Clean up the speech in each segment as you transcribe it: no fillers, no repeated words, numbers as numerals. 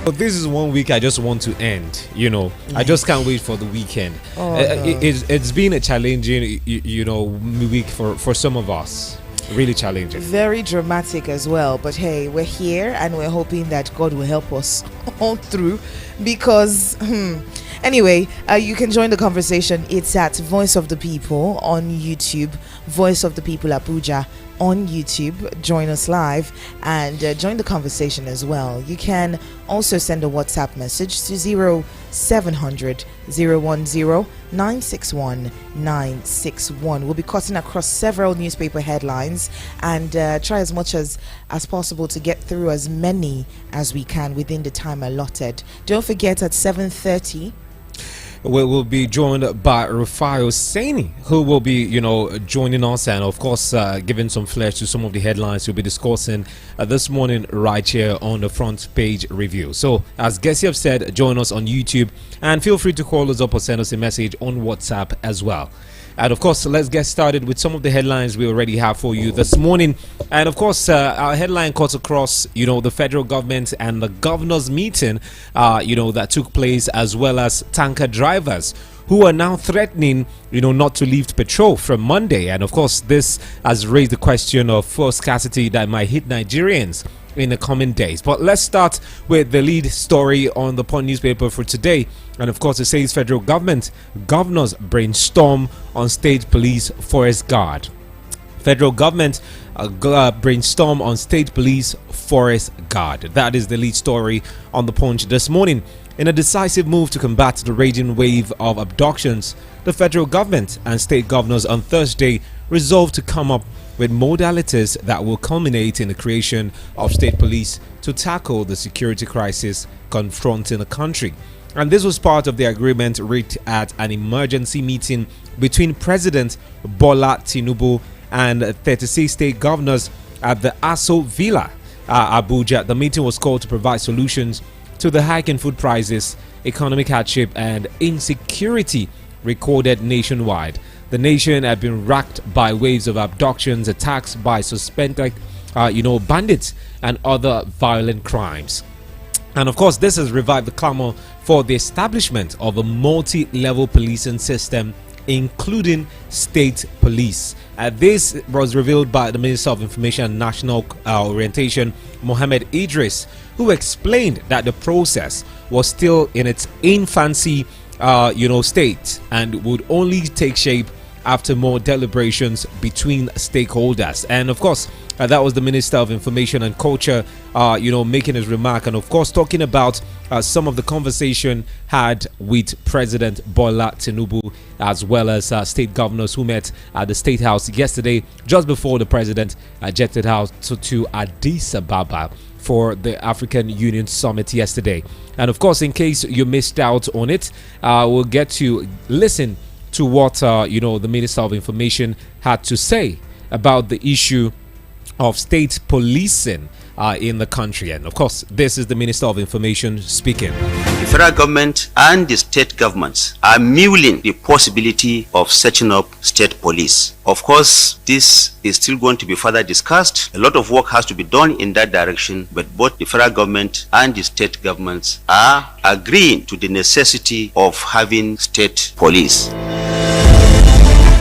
But this is one week I just want to end. I just can't wait for the weekend. No. It's been a challenging, week for some of us. Really challenging. Very dramatic as well. But hey, we're here and we're hoping that God will help us all through. Because, anyway, you can join the conversation. It's at Voice of the People on YouTube, Voice of the People Abuja on YouTube. Join us live and join the conversation as well. You can also send a WhatsApp message to 0700 010 961 961. We'll be cutting across several newspaper headlines and try as much as possible to get through as many as we can within the time allotted. Don't forget, at 7:30 we will be joined by Rufai Oseni, who will be, joining us and, of course, giving some flesh to some of the headlines we'll be discussing this morning right here on the front page review. So, as Gessie have said, join us on YouTube and feel free to call us up or send us a message on WhatsApp as well. And of course, let's get started with some of the headlines we already have for you this morning. And of course, our headline cuts across, the federal government and the governors' meeting, that took place, as well as tanker drivers who are now threatening, not to lift petrol from Monday. And of course, this has raised the question of fuel scarcity that might hit Nigerians in the coming days. But let's start with the lead story on the Punch newspaper for today. And of course, it says federal government governors brainstorm on state police forest guard. Federal government brainstorm on state police forest guard. That is the lead story on the Punch this morning. In a decisive move to combat the raging wave of abductions, the federal government and state governors on Thursday resolved to come up with modalities that will culminate in the creation of state police to tackle the security crisis confronting the country. And this was part of the agreement reached at an emergency meeting between President Bola Tinubu and 36 state governors at the Aso Villa, Abuja. The meeting was called to provide solutions to the hike in food prices, economic hardship, and insecurity recorded nationwide. The nation had been racked by waves of abductions, attacks by suspected, bandits, and other violent crimes. And of course, this has revived the clamor for the establishment of a multi-level policing system, including state police. This was revealed by the Minister of Information and National Orientation, Mohammed Idris, who explained that the process was still in its infancy, state, and would only take shape after more deliberations between stakeholders. And of course, that was the Minister of Information and Culture, making his remark, and of course talking about some of the conversation had with President Bola Tinubu, as well as state governors who met at the State House yesterday, just before the president jetted out to Addis Ababa for the African Union Summit yesterday. And of course, in case you missed out on it, we'll get to listen to what the Minister of Information had to say about the issue of state policing in the country. And of course, this is the Minister of Information speaking. The federal government and the state governments are mulling the possibility of setting up state police. Of course, this is still going to be further discussed. A lot of work has to be done in that direction, but both the federal government and the state governments are agreeing to the necessity of having state police.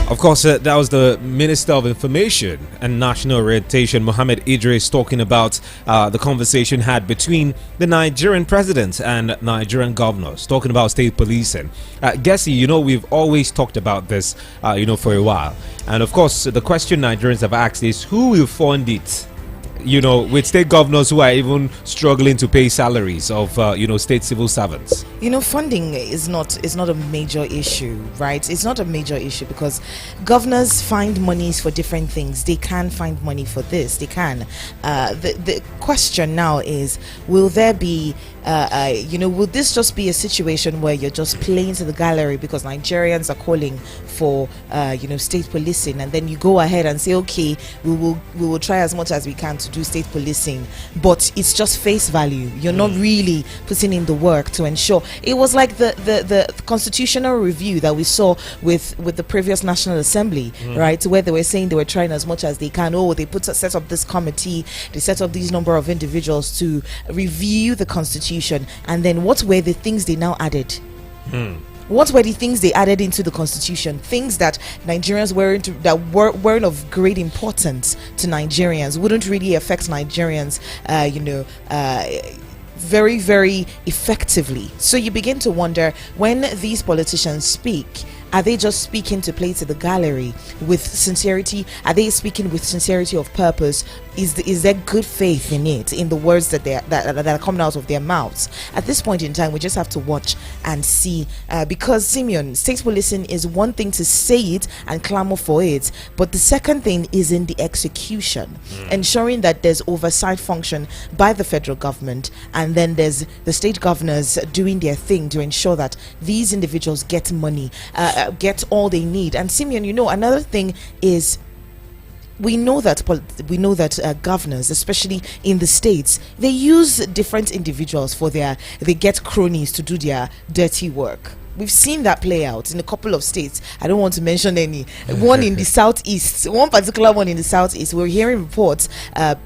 Of course, that was the Minister of Information and National Orientation, Mohammed Idris, talking about the conversation had between the Nigerian president and Nigerian governors, talking about state policing. Gessie, we've always talked about this, for a while. And of course, the question Nigerians have asked is, who will fund it? With state governors who are even struggling to pay salaries of, state civil servants. Funding is not a major issue, right? It's not a major issue because governors find monies for different things. They can find money for this. They can. The question now is, will there be, will this just be a situation where you're just playing to the gallery because Nigerians are calling for, state policing, and then you go ahead and say, okay, we will try as much as we can to do state policing, but it's just face value. You're not really putting in the work to ensure. It was like the constitutional review that we saw with the previous National Assembly, right, where they were saying they were trying as much as they can. They set up this committee, they set up these number of individuals to review the constitution, and then what were the things they now added? What were the things they added into the constitution? Things that Nigerians weren't of great importance to Nigerians, wouldn't really affect Nigerians, very, very effectively. So you begin to wonder, when these politicians speak, are they just speaking to play to the gallery with sincerity? Are they speaking with sincerity of purpose? Is there good faith in it, in the words that are coming out of their mouths? At this point in time, we just have to watch and see, because Simeon, state policing is one thing to say it and clamor for it, but the second thing is in the execution, ensuring that there's oversight function by the federal government, and then there's the state governors doing their thing to ensure that these individuals get money, get all they need. And Simeon, another thing is, we know that governors, especially in the states, they use different individuals they get cronies to do their dirty work. We've seen that play out in a couple of states. I don't want to mention any. One in the southeast, one particular one in the southeast. We're hearing reports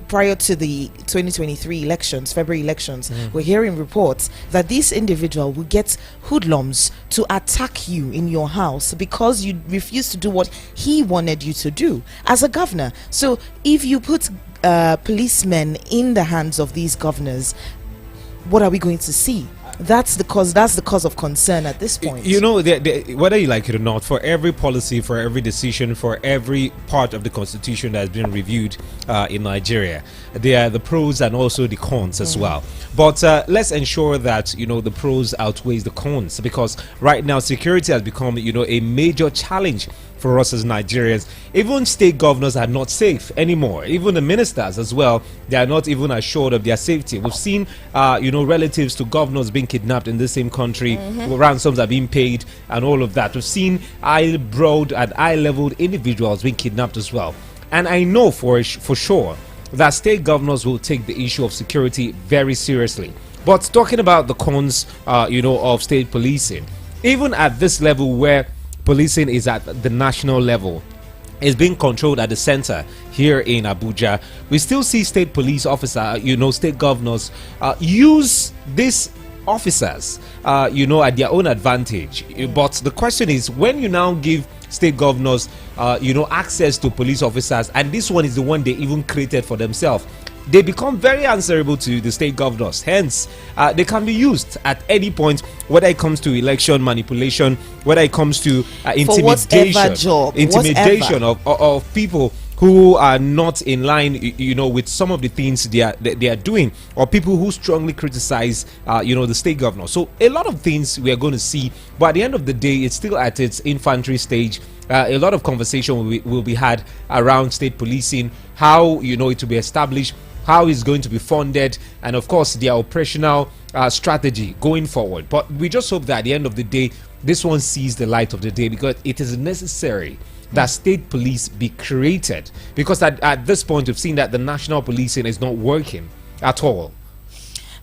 prior to the 2023 elections, February elections. We're hearing reports that this individual will get hoodlums to attack you in your house because you refuse to do what he wanted you to do as a governor. So if you put policemen in the hands of these governors, what are we going to see? That's the cause of concern at this point. Whether you like it or not, for every policy, for every decision, for every part of the constitution that has been reviewed in Nigeria, there are the pros and also the cons as well. But let's ensure that the pros outweighs the cons, because right now security has become a major challenge for us as Nigerians. Even state governors are not safe anymore. Even the ministers as well, they are not even assured of their safety. We've seen relatives to governors being kidnapped in the same country, ransoms are being paid and all of that. We've seen high-browed and high-leveled individuals being kidnapped as well. And I know for sure that state governors will take the issue of security very seriously. But talking about the cons of state policing, even at this level where policing is at the national level, is being controlled at the center here in Abuja, we still see state police officers, state governors use these officers at their own advantage. But the question is, when you now give state governors access to police officers, and this one is the one they even created for themselves, they become very answerable to the state governors. Hence, they can be used at any point, whether it comes to election manipulation, whether it comes to intimidation of people who are not in line, with some of the things they are doing, or people who strongly criticize, the state governor. So a lot of things we are going to see, but at the end of the day, it's still at its infantry stage. A lot of conversation will be had around state policing, how it will be established, how it's going to be funded, and of course their operational strategy going forward. But we just hope that at the end of the day, this one sees the light of the day, because it is necessary that state police be created, because at this point we've seen that the national policing is not working at all.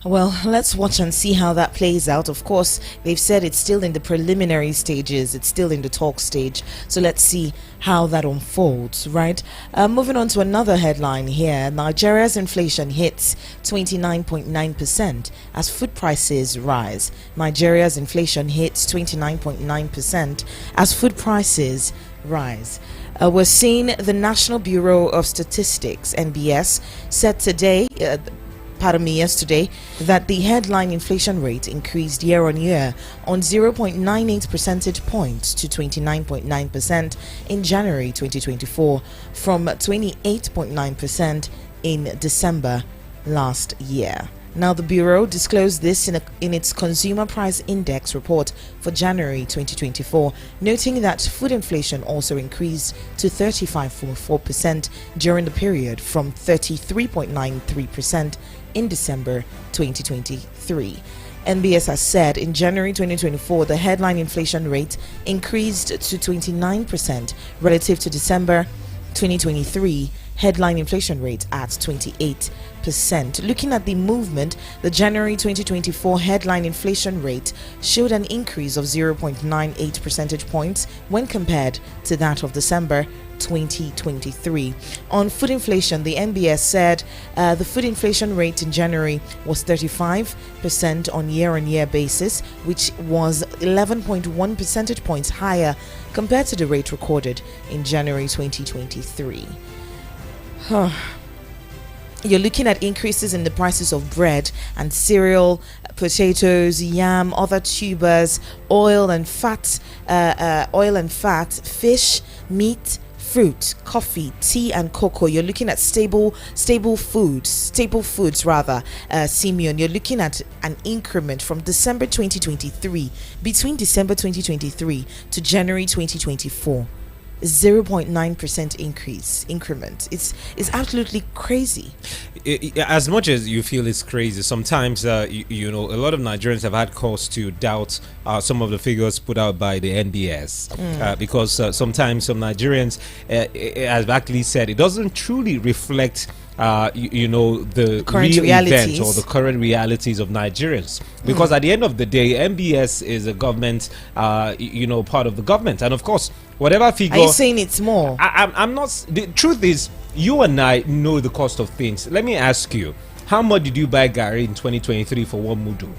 Well, let's watch and see how that plays out. Of course, they've said it's still in the preliminary stages, it's still in the talk stage, so let's see how that unfolds, right? Moving on to another headline here. Nigeria's inflation hits 29.9% as food prices rise. Nigeria's inflation hits 29.9% as food prices rise. We're seeing the National Bureau of Statistics, NBS, said yesterday that the headline inflation rate increased year on year on 0.98 percentage points to 29.9% in January 2024 from 28.9% in December last year. Now, the Bureau disclosed this in its Consumer Price Index report for January 2024, noting that food inflation also increased to 35.4% during the period from 33.93% in December 2023. NBS has said in January 2024, the headline inflation rate increased to 29% relative to December 2023, headline inflation rate at 28%. Looking at the movement, the January 2024 headline inflation rate showed an increase of 0.98 percentage points when compared to that of December 2023. On food inflation, the NBS said the food inflation rate in January was 35% on year-on-year basis, which was 11.1 percentage points higher compared to the rate recorded in January 2023. You're looking at increases in the prices of bread and cereal, potatoes, yam, other tubers, oil and fat, fish, meat, fruit, coffee, tea, and cocoa. You're looking at staple foods, Simeon. You're looking at an increment from December 2023, between December 2023 to January 2024. 0.9% increment. It's absolutely crazy. As much as you feel it's crazy, sometimes you know, a lot of Nigerians have had cause to doubt some of the figures put out by the NBS because sometimes some Nigerians, as actually said, it doesn't truly reflect you know, the current real realities. event or the current realities of Nigerians, because at the end of the day, MBS is a government, you know, part of the government, and of course, whatever figure. Are you saying it's more? I'm not. The truth is, you and I know the cost of things. Let me ask you, how much did you buy Gary in 2023 for 1 mudu?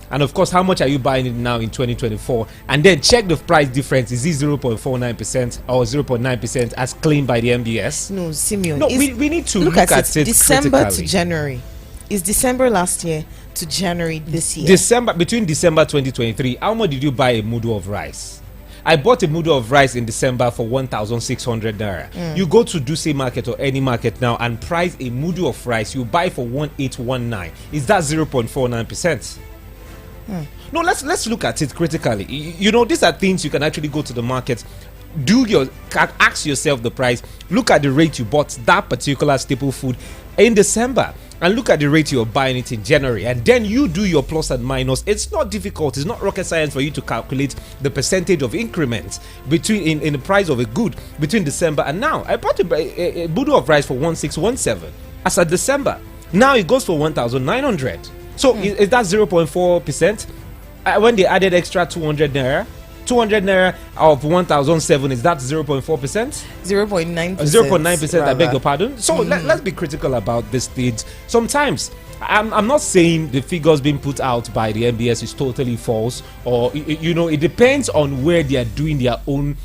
And of course, how much are you buying it now in 2024? And then check the price difference. Is it 0.49% or 0.9% as claimed by the MBS? No, Simeon. No, we need to look at it December critically. to January. Is December last year to January this year? Between December 2023, how much did you buy a mudu of rice? I bought a mudu of rice in December for 1,600 naira. You go to Duse Market or any market now and price a mudu of rice, you buy for 1,819. Is that 0.49%? No, let's look at it critically. You know, these are things you can actually go to the market, ask yourself the price, look at the rate you bought that particular staple food in December, and look at the rate you're buying it in January, and then you do your plus and minus. It's not difficult, it's not rocket science for you to calculate the percentage of increment between in the price of a good between December and now. I bought a budu of rice for 1,617 as of December. Now it goes for 1,900. So is that 0.4%? When they added extra 200 naira of 1,007, is that 0.4%? 0.9%. 0.9%, I beg your pardon. So let's be critical about these things. Sometimes, I'm not saying the figures being put out by the MBS is totally false, or, you know, it depends on where they are doing their own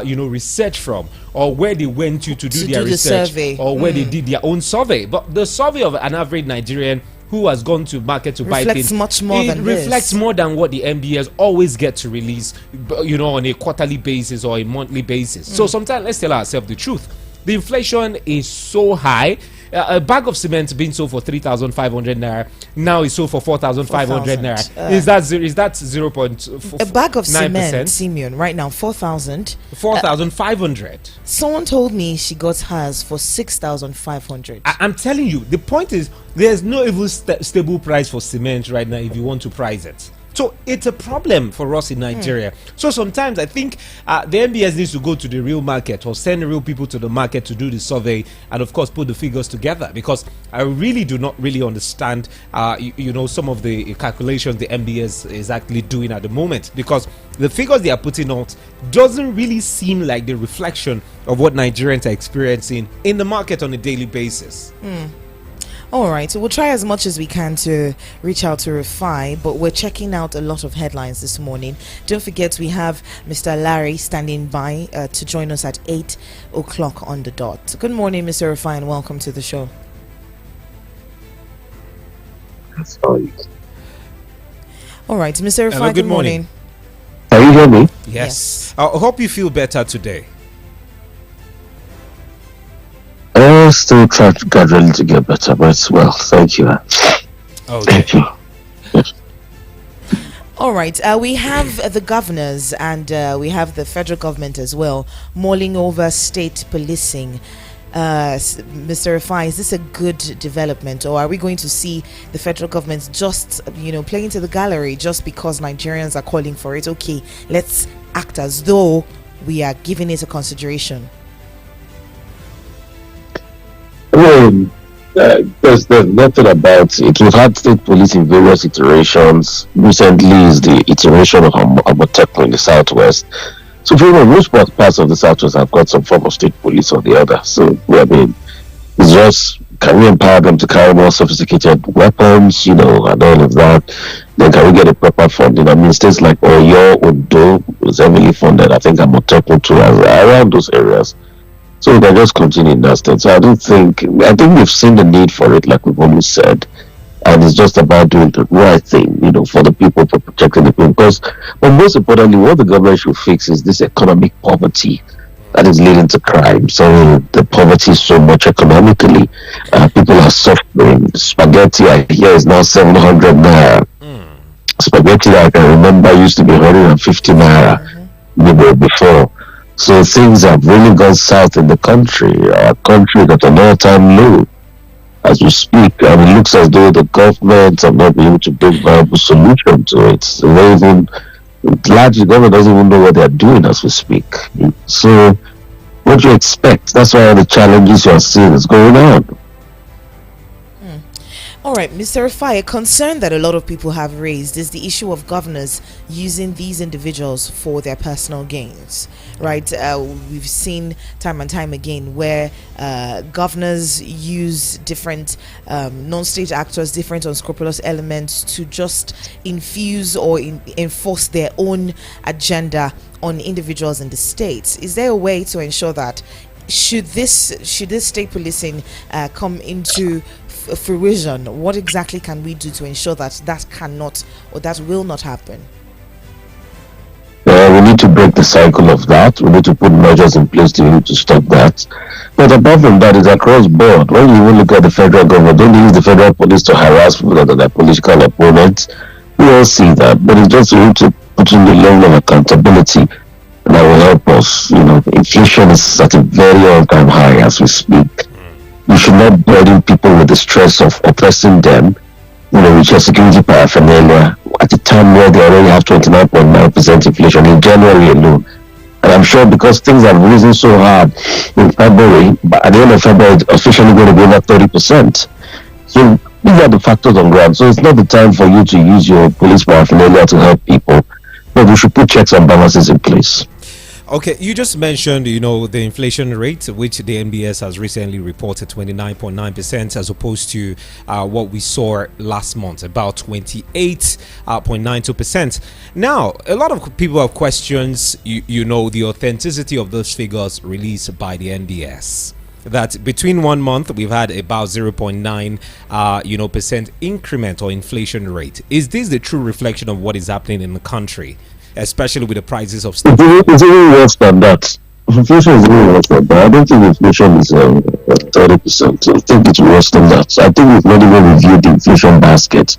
you know, research from, or where they went to do their research, survey. or where they did their own survey. But the survey of an average Nigerian who has gone to market to buy things much more than reflects more than what the MBS always get to release, you know, on a quarterly basis or a monthly basis. So sometimes let's tell ourselves the truth. The inflation is so high. A bag of cement being sold for 3,500 naira now is sold for 4,500 naira. Is that 0.4%? A bag of cement, Simeon, right now 4,000. 4,500. Someone told me she got hers for 6,500. I'm telling you, the point is there's no even stable price for cement right now if you want to price it. So it's a problem for us in Nigeria. So sometimes I think the MBS needs to go to the real market or send real people to the market to do the survey and of course put the figures together, because I really do not really understand you know, some of the calculations the MBS is actually doing at the moment, because the figures they are putting out doesn't really seem like the reflection of what Nigerians are experiencing in the market on a daily basis. All right, so we'll try as much as we can to reach out to Rufai, but we're checking out a lot of headlines this morning. Don't forget, we have Mr. Larry standing by to join us at 8 o'clock on the dot. Good morning, Mr. Rufai, and welcome to the show. Sorry. All right, Mr. Rufai, Hello, good morning. Can you hear me? Yes. I hope you feel better today. Still try to gradually to get better, but it's well. Thank you. Okay. Thank you. All right, we have the governors and we have the federal government as well mulling over state policing. Mr. Rufai, is this a good development, or are we going to see the federal government just, you know, playing to the gallery just because Nigerians are calling for it? Okay, let's act as though we are giving it a consideration. Well, there's nothing about it. We've had state police in various iterations. Recently is the iteration of Amotekun in the southwest. So for the most parts of the southwest have got some form of state police or the other. So I mean, it's just, can we empower them to carry more sophisticated weapons, and all of that? Then can we get a proper funding? I mean, states like Oyo, Ondo is heavily funded. I think Amotekun too, around those areas. So we can just continue in that state. So I think we've seen the need for it, like we've always said. And it's just about doing the right thing, for the people, for protecting the people. But most importantly, what the government should fix is this economic poverty that is leading to crime. So the poverty is so much economically. People are suffering. Spaghetti, I hear, is now 700 naira. Spaghetti, I can remember, used to be 150 naira before. So things have really gone south in the country. Our country is at an all-time low as we speak, and it looks as though the government have not been able to bring viable solution to it. Largely, the government doesn't even know what they're doing as we speak. So, what do you expect? That's why all the challenges you are seeing is going on. All right, Mr. Rufai, a concern that a lot of people have raised is the issue of governors using these individuals for their personal gains, right? We've seen time and time again where governors use different non-state actors, different unscrupulous elements to just infuse or enforce their own agenda on individuals in the states. Is there a way to ensure that should this state policing come into fruition, what exactly can we do to ensure that cannot or that will not happen? We need to break the cycle of that. We need to put measures in place to stop that. But apart from that, it's across board. When you even look at the federal government, don't use the federal police to harass people that are their political opponents. We all see that, but it's just we need to put in the level of accountability that will help us. Inflation is at a very all-time high as we speak. You should not burden people with the stress of oppressing them, with your security paraphernalia at a time where they already have 29.9% inflation in January alone. And I'm sure because things have risen so hard in February, but at the end of February, it's officially going to be over 30%. So these are the factors on ground. So it's not the time for you to use your police paraphernalia to help people, but we should put checks and balances in place. Okay, you just mentioned, the inflation rate, which the NBS has recently reported 29.9% as opposed to what we saw last month, about 28.92%. Now, a lot of people have questions, the authenticity of those figures released by the NBS. That between 1 month we've had about 0.9 percent increment or inflation rate. Is this the true reflection of what is happening in the country, especially with the prices of stuff? It's even worse than that. Inflation is even worse than that. I don't think inflation is 30%. I think it's worse than that. I think we've not even reviewed the inflation basket.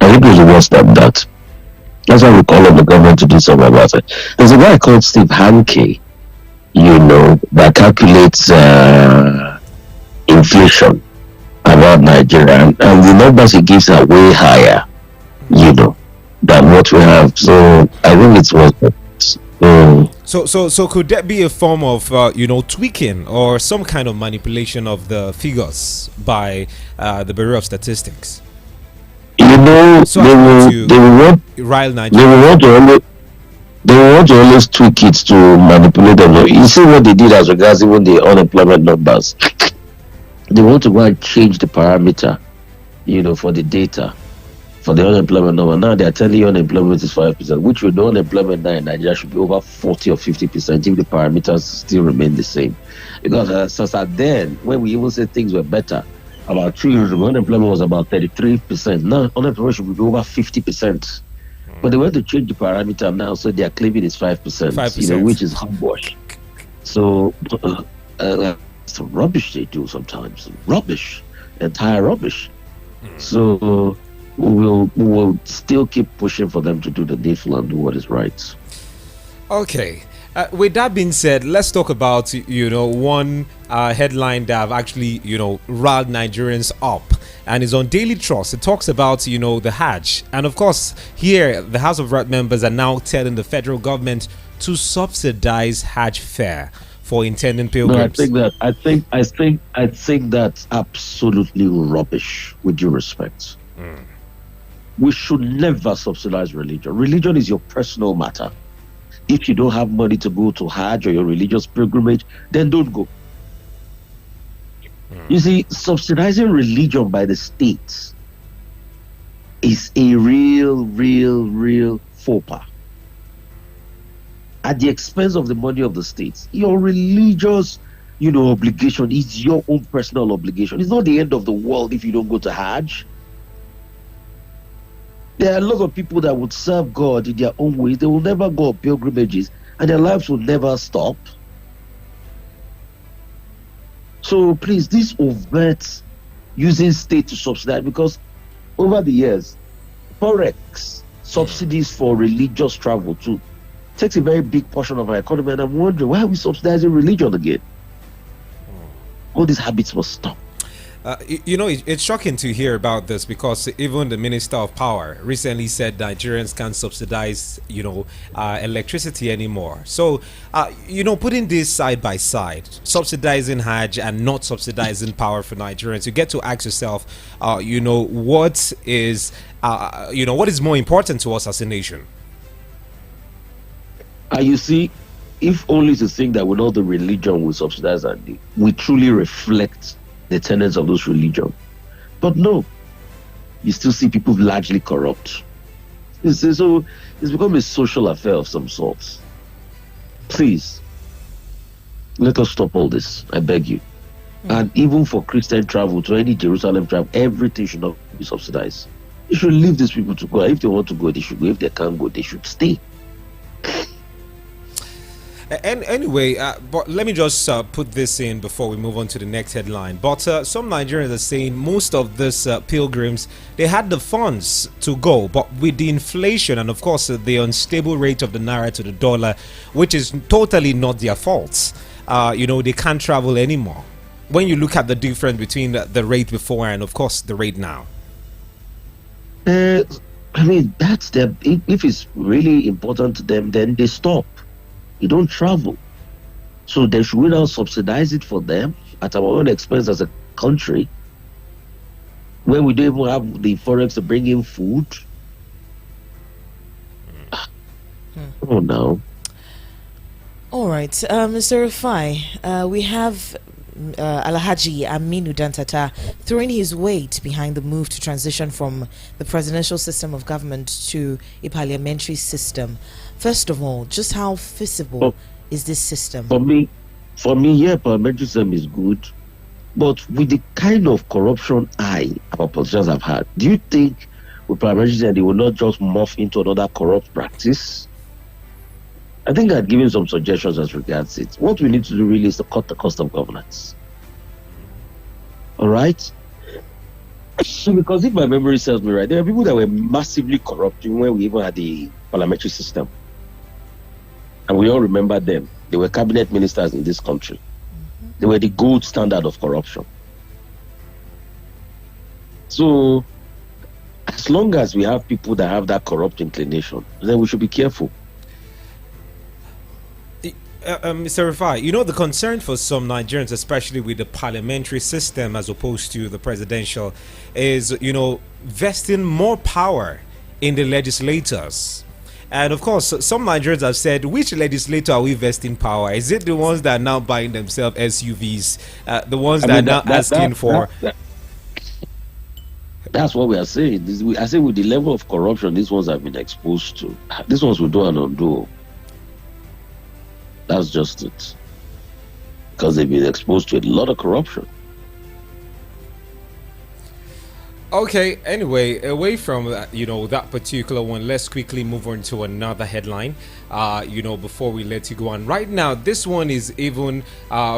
I think it's worse than that. That's why we call on the government to do something about it. There's a guy called Steve Hanke, that calculates inflation around Nigeria, and the numbers he gives are way higher, than what we have. So I think it's worth it. So could that be a form of tweaking or some kind of manipulation of the figures by the Bureau of Statistics? They will want to always tweak it to manipulate them. You see what they did as regards even the unemployment numbers. They want to go and change the parameter, for the data. For the unemployment number, now they are telling you unemployment is 5%, which we know unemployment now in Nigeria should be over 40 or 50% if the parameters still remain the same. Because since then, when we even said things were better, about 3 years ago, unemployment was about 33%. Now unemployment should be over 50%. But they want to change the parameter now, so they are claiming it's 5%, which is hogwash. So it's rubbish they do sometimes. Rubbish. Entire rubbish. So we'll still keep pushing for them to do the needful and do what is right. Okay. With that being said, let's talk about one headline that have actually riled Nigerians up, and is on Daily Trust. It talks about the Hajj, and of course here the House of Rep members are now telling the federal government to subsidize Hajj fare for intending No, pilgrims? I think that's absolutely rubbish, with due respect. We should never subsidize religion. Religion is your personal matter. If you don't have money to go to Hajj or your religious pilgrimage, then don't go. You see, subsidizing religion by the state is a real faux pas. At the expense of the money of the state. Your religious, obligation is your own personal obligation. It's not the end of the world if you don't go to Hajj. There are a lot of people that would serve God in their own ways. They will never go on pilgrimages and their lives will never stop. So please, this overt using state to subsidize, because over the years, Forex subsidies for religious travel too takes a very big portion of our economy, and I'm wondering, why are we subsidizing religion again? All these habits must stop. It's shocking to hear about this, because even the Minister of Power recently said Nigerians can't subsidize, electricity anymore. So, putting this side by side, subsidizing Hajj and not subsidizing power for Nigerians, you get to ask yourself, what is more important to us as a nation? You see, if only to think that with all the religion we subsidize and we truly reflect the tenets of those religions. But no, you still see people largely corrupt. So it's become a social affair of some sort. Please, let us stop all this, I beg you. And even for Christian travel, to any Jerusalem travel, everything should not be subsidized. You should leave these people to go. If they want to go, they should go. If they can't go, they should stay. And anyway, but let me just put this in before we move on to the next headline. But some Nigerians are saying most of these pilgrims, they had the funds to go, but with the inflation and of course the unstable rate of the naira to the dollar, which is totally not their fault, they can't travel anymore. When you look at the difference between the rate before and of course the rate now. That's them. If it's really important to them, then they stop. You don't travel. So they should now subsidize it for them at our own expense as a country, where we don't even have the forex to bring in food. Oh no. All right, Mr. Rufai, we have Alhaji Aminu Dantata throwing his weight behind the move to transition from the presidential system of government to a parliamentary system. First of all, just how feasible is this system? For me, yeah, parliamentary system is good, but with the kind of corruption our politicians have had, do you think with parliamentary system they will not just morph into another corrupt practice? I think I've given some suggestions as regards it. What we need to do really is to cut the cost of governance. All right? So, because if my memory serves me right, there are people that were massively corrupt when we even had the parliamentary system. And we all remember them. They were cabinet ministers in this country. They were the gold standard of corruption. So, as long as we have people that have that corrupt inclination, then we should be careful. Mr. Rufai, the concern for some Nigerians, especially with the parliamentary system as opposed to the presidential, is, vesting more power in the legislators. And of course, some Nigerians have said, which legislator are we vesting power? Is it the ones that are now buying themselves SUVs? The ones that are now asking for... That's what we are saying. I say with the level of corruption these ones have been exposed to, these ones will do and undo. That's just it. Because they've been exposed to a lot of corruption. Okay, anyway, away from that particular one, let's quickly move on to another headline, before we let you go on. Right now, this one is even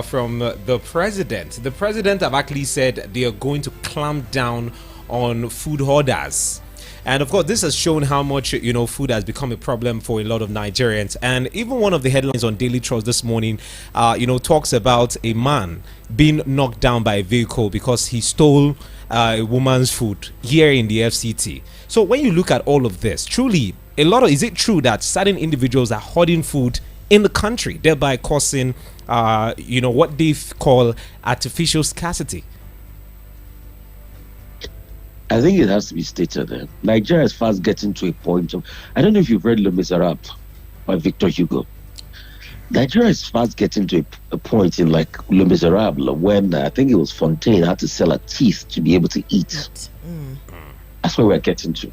from the president. The president have actually said they are going to clamp down on food hoarders. And of course, this has shown how much, food has become a problem for a lot of Nigerians. And even one of the headlines on Daily Trust this morning, talks about a man being knocked down by a vehicle because he stole a woman's food here in the FCT. So when you look at all of this, truly, is it true that certain individuals are hoarding food in the country, thereby causing, what they call artificial scarcity? I think it has to be stated there. Nigeria is fast getting to a point of, I don't know if you've read Les Miserables by Victor Hugo. Nigeria is fast getting to a point in like Les Miserables when I think it was Fontaine had to sell her teeth to be able to eat. That's where we're getting to.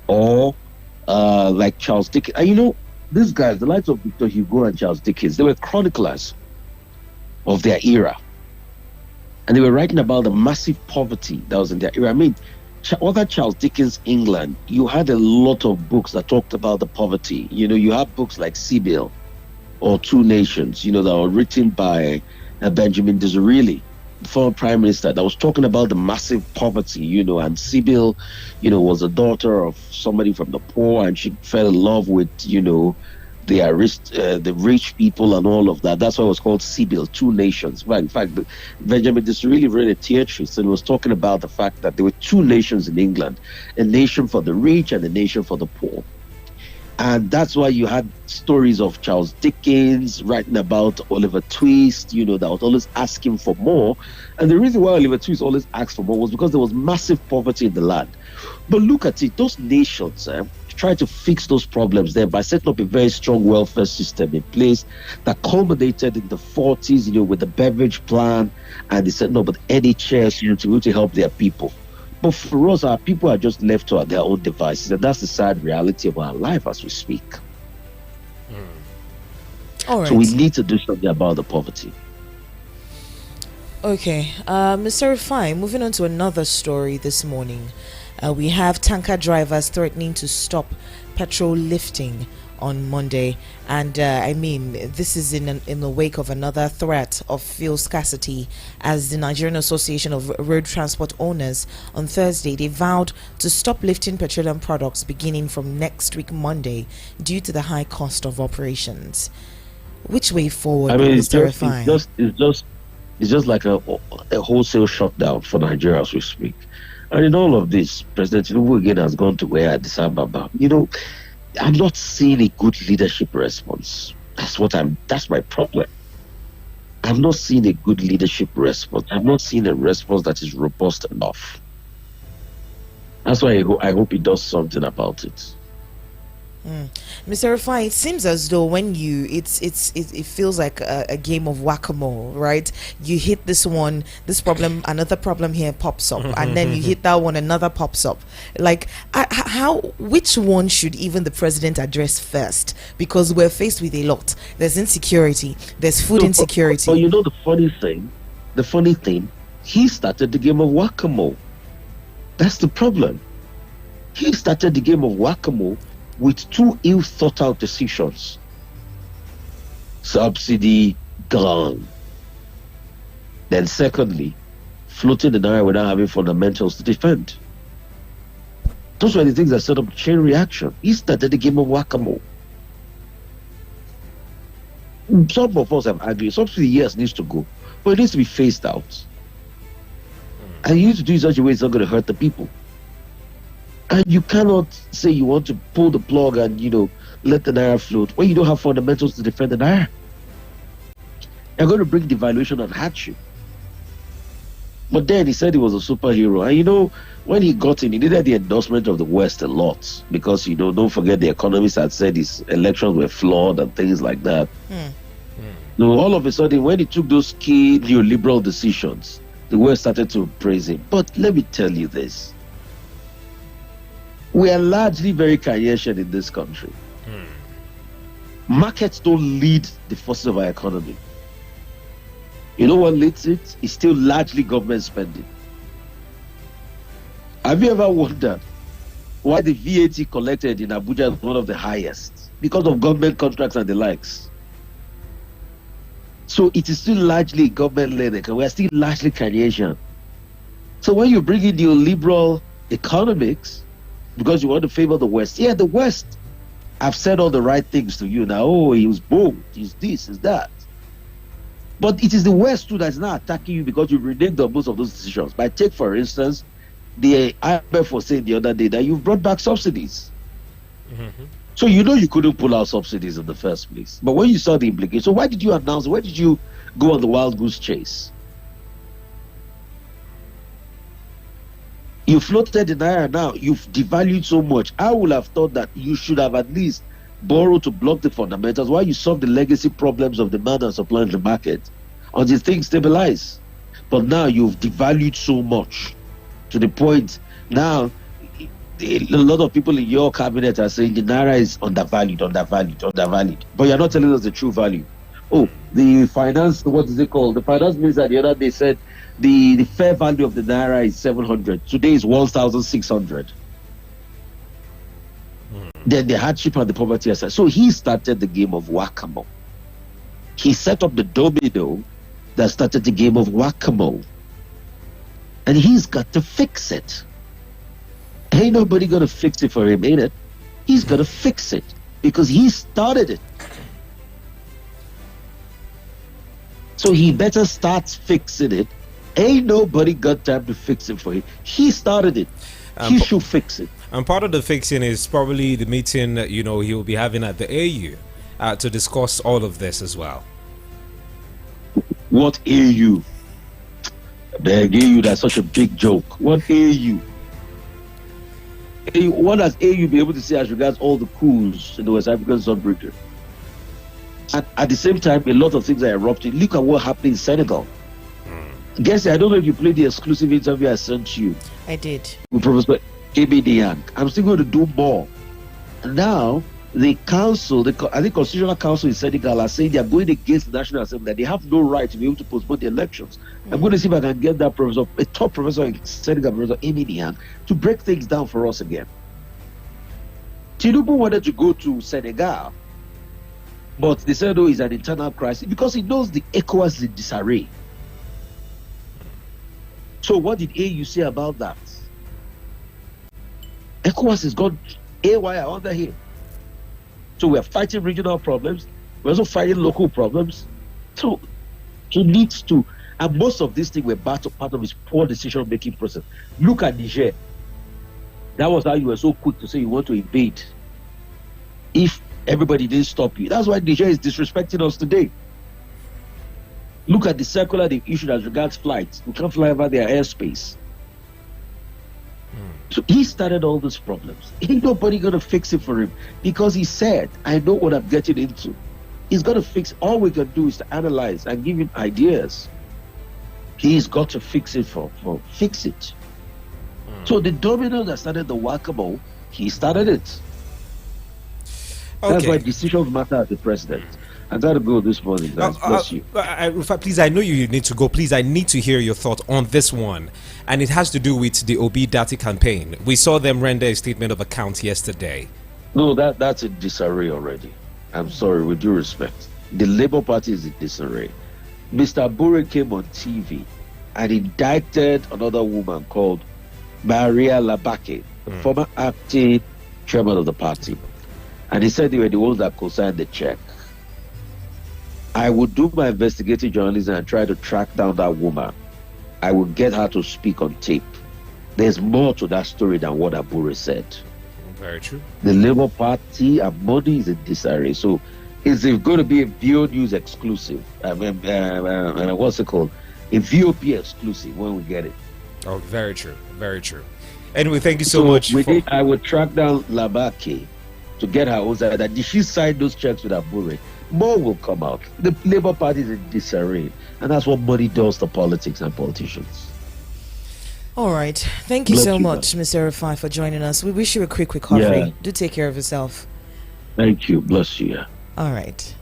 Or like Charles Dickens. And these guys, the likes of Victor Hugo and Charles Dickens, they were chroniclers of their era. And they were writing about the massive poverty that was in their era. I mean, other Charles Dickens England, you had a lot of books that talked about the poverty. You have books like Sibyl or Two Nations, that were written by Benjamin Disraeli, the former prime minister, that was talking about the massive poverty, and Sibyl, was a daughter of somebody from the poor, and she fell in love with, the rich people and all of that. That's why it was called Sibyl, Two Nations. Right. In fact, Benjamin Disraeli read a theatrist and was talking about the fact that there were two nations in England, a nation for the rich and a nation for the poor. And that's why you had stories of Charles Dickens writing about Oliver Twist, that was always asking for more. And the reason why Oliver Twist always asked for more was because there was massive poverty in the land. But look at it, those nations tried to fix those problems there by setting up a very strong welfare system in place that culminated in the 40s, with the beverage plan, and they set up with NHS, to be able to help their people. But for us, our people are just left to their own devices, and that's the sad reality of our life as we speak. All right. So we need to do something about the poverty. Okay, Mr. Rufai, moving on to another story this morning. We have tanker drivers threatening to stop petrol lifting on Monday, and this is in the wake of another threat of fuel scarcity, as the Nigerian Association of Road Transport Owners on Thursday, they vowed to stop lifting petroleum products beginning from next week Monday due to the high cost of operations. Which way forward, Mr. Rufai? It's just like a wholesale shutdown for Nigeria as we speak. And in all of this, President Tinubu again has gone to where Addis Ababa. I'm not seeing a good leadership response. That's my problem. I'm not seeing a good leadership response. I'm not seeing a response that is robust enough. That's why I hope he does something about it. Mr. Rufai, it seems as though when it feels like a game of whack-a-mole, right? You hit this one, this problem, another problem here pops up, and then you hit that one, another pops up. Like, which one should even the president address first? Because we're faced with a lot. There's insecurity, there's food insecurity. But the funny thing, he started the game of whack-a-mole. That's the problem. He started the game of whack-a-mole with two ill-thought-out decisions. Subsidy gone. Then secondly, floating the naira without having fundamentals to defend. Those were the things that set up a chain reaction. He started the game of whack-a-mole. Some of us have argued, subsidy, yes, needs to go, but it needs to be phased out. And you need to do it in such a way it's not going to hurt the people. And you cannot say you want to pull the plug and, let the naira float when you don't have fundamentals to defend the naira. You're going to bring devaluation and hardship. But then he said he was a superhero. And, when he got in, he needed the endorsement of the West a lot. Because, don't forget the economists had said his elections were flawed and things like that. So all of a sudden, when he took those key neoliberal decisions, the West started to praise him. But let me tell you this. We are largely very Keynesian in this country. Markets don't lead the forces of our economy. You know what leads it? It's still largely government spending. Have you ever wondered why the VAT collected in Abuja is one of the highest? Because of government contracts and the likes. So it is still largely government-led, and we are still largely Keynesian. So when you bring in neoliberal economics, because you want to favor the West. Yeah, the West. I've said all the right things to you now. Oh, he was bold. He's this, he's that. But it is the West too that's not attacking you because you reneged on most of those decisions. But take, for instance, the IMF was saying the other day that you've brought back subsidies. So you couldn't pull out subsidies in the first place. But when you saw the implication, so why did you announce? Why did you go on the wild goose chase? You floated the naira now. You've devalued so much. I would have thought that you should have at least borrowed to block the fundamentals while you solve the legacy problems of demand and supply in the market until things stabilize. But now you've devalued so much to the point now a lot of people in your cabinet are saying the naira is undervalued. But you're not telling us the true value. Oh, the finance, what is it called? The finance minister the other day said the fair value of the naira is 700. Today is 1,600. Then the hardship and the poverty aside. So he started the game of whack-a-mole. He set up the domino that started the game of whack-a-mole. And he's got to fix it. Ain't nobody gonna fix it for him, ain't it? He's gonna fix it because he started it. So he better start fixing it. Ain't nobody got time to fix it for him. He started it. He should fix it. And part of the fixing is probably the meeting that he will be having at the AU to discuss all of this as well. What AU? Beg AU, that's such a big joke. What AU? What does AU be able to say as regards all the coups in the West African sub-region? At the same time, a lot of things are erupting. Look at what happened in Senegal. Guess I don't know if you played the exclusive interview I sent you. I did. With Professor A.B. Diang. I'm still going to do more. And now, the council, I think Constitutional Council in Senegal are saying they are going against the National Assembly, that they have no right to be able to postpone the elections. I'm going to see if I can get that professor, a top professor in Senegal, Professor A.B. Diang, to break things down for us again. Tinubu wanted to go to Senegal, but they said, oh, it's an internal crisis because he knows the ECOWAS is in disarray. So what did AU say about that? ECOWAS has gone AY under here. So we're fighting regional problems. We're also fighting local problems. So he needs to, and most of these things were part of his poor decision-making process. Look at Niger. That was how you were so quick to say you want to invade. If everybody didn't stop you. That's why Niger is disrespecting us today. Look at the circular they issued as regards flights. We can't fly over their airspace. So he started all these problems. Ain't nobody gonna fix it for him because he said, I know what I'm getting into. He's gonna fix. All we can do is to analyze and give him ideas. He's got to fix it fix it. So the domino that started the whack-a-mole, he started it. That's why decisions matter as the president. I gotta go this morning, guys. Bless you. Rufai, please, I know you need to go. Please, I need to hear your thought on this one. And it has to do with the Obi Dati campaign. We saw them render a statement of account yesterday. No, that's in disarray already. I'm sorry, with due respect. The Labour Party is in disarray. Mr. Bure came on TV and indicted another woman called Maria Labake, the former acting chairman of the party. And he said they were the ones that co-signed the check. I would do my investigative journalism and try to track down that woman. I would get her to speak on tape. There's more to that story than what Abure said. Very true. The Labour Party and money is in disarray. So is it going to be a VO News exclusive? What's it called? A VOP exclusive when we get it. Oh, very true. Very true. Anyway, thank you so much. I would track down Labake to get her own side. That did she sign those checks with Abure? More will come out. The Labour Party is in disarray, and that's what money does to politics and politicians. All right. Thank you so much, Mr. Rufai, for joining us. We wish you a quick recovery. Yeah. Do take care of yourself. Thank you. Bless you. Yeah. All right.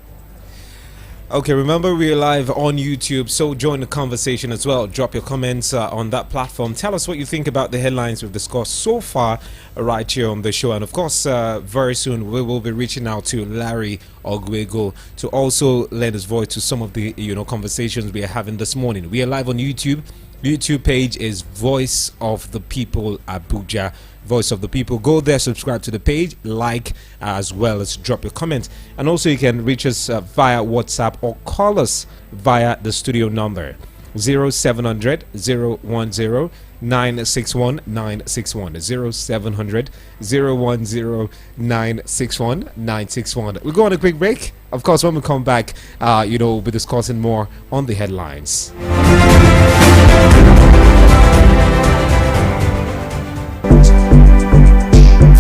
Okay, remember we're live on YouTube, so join the conversation as well. Drop your comments on that platform. Tell us what you think about the headlines we've discussed so far right here on the show. And of course, very soon we will be reaching out to Larry Ogwego to also lend his voice to some of the conversations we are having this morning. We are live on YouTube. YouTube page is Voice of the People Abuja. Voice of the People. Go there, subscribe to the page, like, as well as drop your comments. And also you can reach us via WhatsApp or call us via the studio number 0700 010 961 961 0700 010 961 961. We'll go on a quick break. Of course, when we come back, we'll be discussing more on the headlines.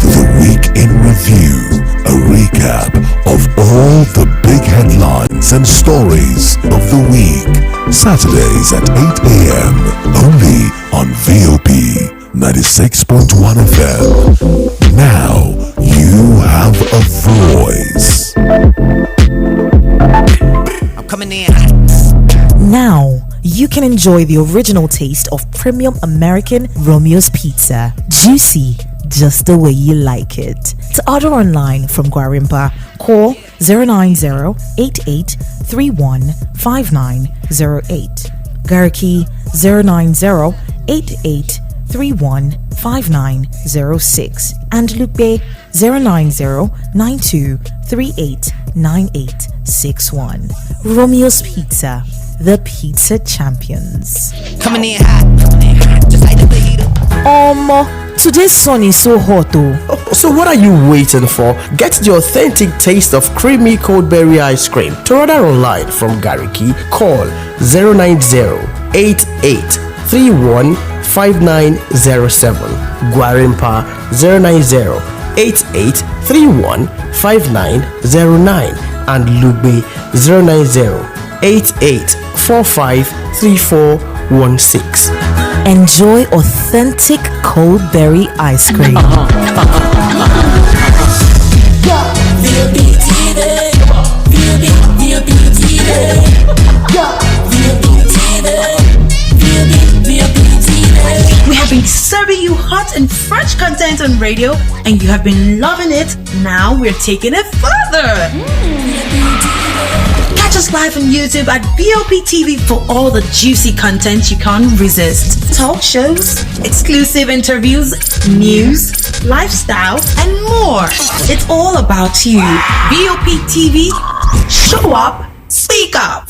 The Week in Review, a recap of all the big headlines and stories of the week. Saturdays at 8 a.m. only on VOP 96.1 FM. Now you have a voice. I'm coming in. Now you can enjoy the original taste of premium American Romeo's Pizza. Juicy, just the way you like it. To order online from Guarimpa, call 090-8831-5908. Gariki 090-8831-5906. And Lupe 090-9238-9861. Romeo's Pizza, the pizza champions. Coming in hot, just like the fajita. Today's sun is so hot though. So what are you waiting for? Get the authentic taste of creamy cold berry ice cream. To order online from Gariki, call 090-8831-5907. Guarimpa 090-8831-5909. And Lugbe 090-8845-3416. Enjoy authentic cold berry ice cream. We have been serving you hot and fresh content on radio, and you have been loving it. Now we're taking it further. Catch us live on YouTube at VOP TV for all the juicy content you can't resist. Talk shows, exclusive interviews, news, lifestyle, and more. It's all about you. VOP TV, show up, speak up.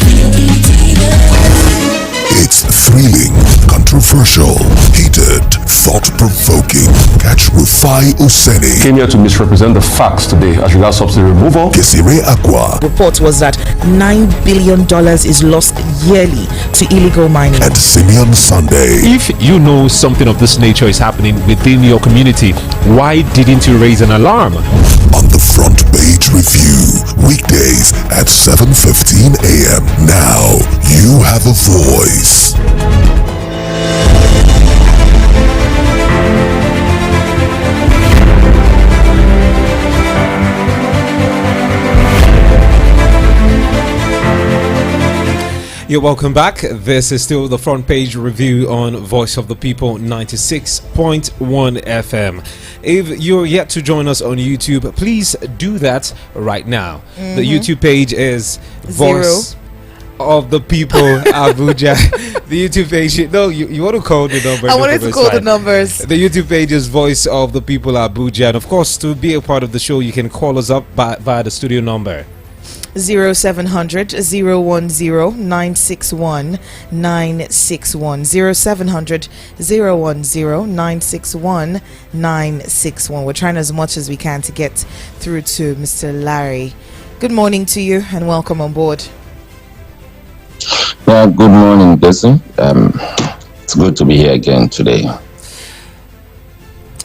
It's thrilling, controversial, heated, thought-provoking. Catch Rufai Oseni. Came here to misrepresent the facts today as regards subsidy removal. Kesire Aqua. Report was that $9 billion is lost yearly to illegal mining. And Simeon Sunday. If you know something of this nature is happening within your community, why didn't you raise an alarm? On the Frontpage Review, weekdays at 7:15 a.m. Now you have a voice. You're welcome back. This is still the Front Page Review on Voice of the People 96.1 FM. If you're yet to join us on YouTube, please do that right now. The YouTube page is Voice of the People Abuja. The YouTube page, no, you want to call the number. I wanted to call the numbers. The YouTube page is Voice of the People Abuja. And of course, to be a part of the show, you can call us up via the studio number. 0700 010 961 961 0700 010 961 961. We're trying as much as we can to get through to Mr. Larry. Good morning to you and welcome on board. Yeah, good morning, Bessie. It's good to be here again today.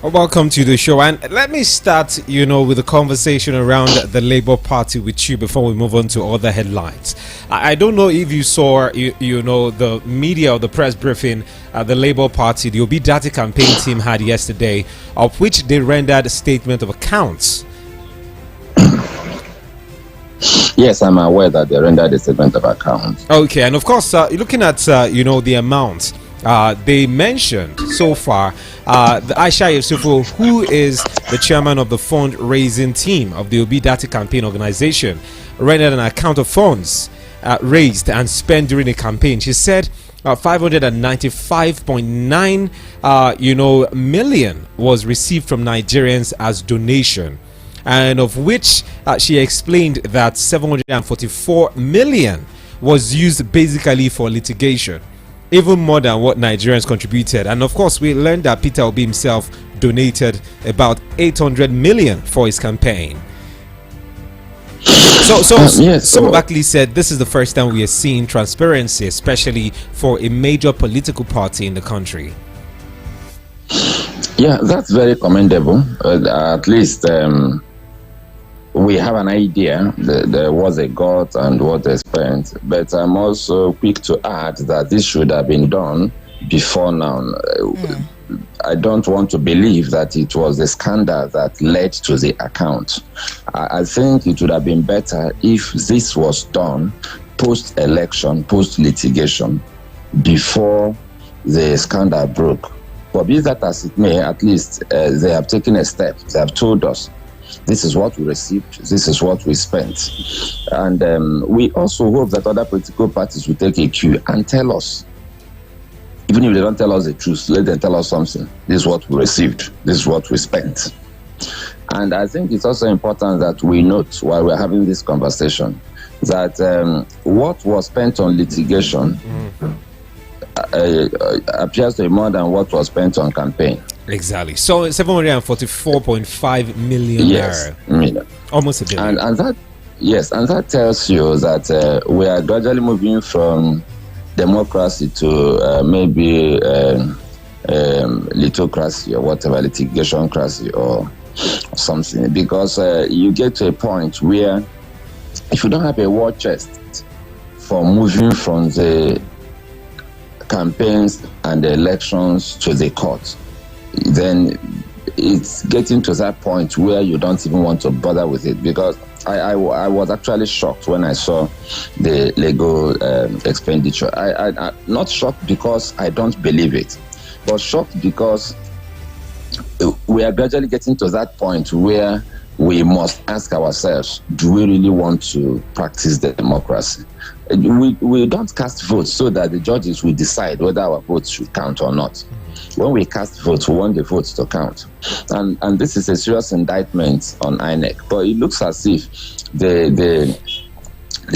Welcome to the show, and let me start, with a conversation around the Labour Party with you before we move on to other headlines. I don't know if you saw, the media or the press briefing the Labour Party, the Obi Dati campaign team had yesterday, of which they rendered a statement of accounts. Yes, I'm aware that they rendered a statement of accounts. Okay, and of course, looking at, the amount. They mentioned so far the Aisha Yusufu, who is the chairman of the fundraising team of the Obi Dati campaign organization, rendered an account of funds raised and spent during the campaign. She said 595.9 million was received from Nigerians as donation, and of which she explained that 744 million was used basically for litigation. even more than what Nigerians contributed. And of course, we learned that Peter Obi himself donated about 800 million for his campaign. Some Buckley said this is the first time we are seeing transparency, especially for a major political party in the country. Yeah, that's very commendable. At least we have an idea that there was a got and what they spent. But I'm also quick to add that this should have been done before now. I don't want to believe that it was the scandal that led to the account. I think it would have been better if this was done post-election, post-litigation, before the scandal broke. But be that as it may, at least they have taken a step. They have told us, this is what we received, this is what we spent. And we also hope that other political parties will take a cue and tell us. Even if they don't tell us the truth, let them tell us something. This is what we received. This is what we spent. And I think it's also important that we note while we're having this conversation that what was spent on litigation appears to be more than what was spent on campaign. Exactly. So 744.5 million naira. Almost a billion. And that tells you that we are gradually moving from democracy to maybe litocracy or whatever, litigationcracy or something, because you get to a point where if you don't have a war chest for moving from the campaigns and the elections to the court, then it's getting to that point where you don't even want to bother with it. Because I was actually shocked when I saw the legal expenditure. I'm not shocked because I don't believe it, but shocked because we are gradually getting to that point where we must ask ourselves, do we really want to practice the democracy? We don't cast votes so that the judges will decide whether our votes should count or not. When we cast votes, we want the votes to count. And this is a serious indictment on INEC. But it looks as if the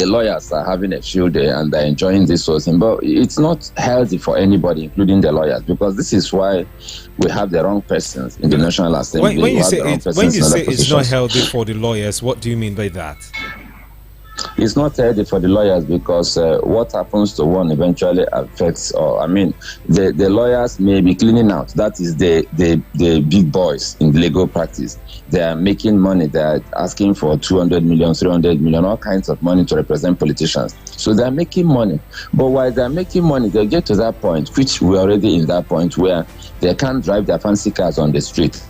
lawyers are having a field day and they're enjoying this whole thing. But it's not healthy for anybody, including the lawyers, because this is why we have the wrong persons in the National Assembly. When you say it's not healthy for the lawyers, what do you mean by that? It's not healthy for the lawyers because what happens to one eventually affects, the lawyers may be cleaning out. That is the big boys in legal practice. They are making money. They are asking for 200 million, 300 million, all kinds of money to represent politicians. So they are making money. But while they are making money, they get to that point, which we're already in that point, where they can't drive their fancy cars on the street.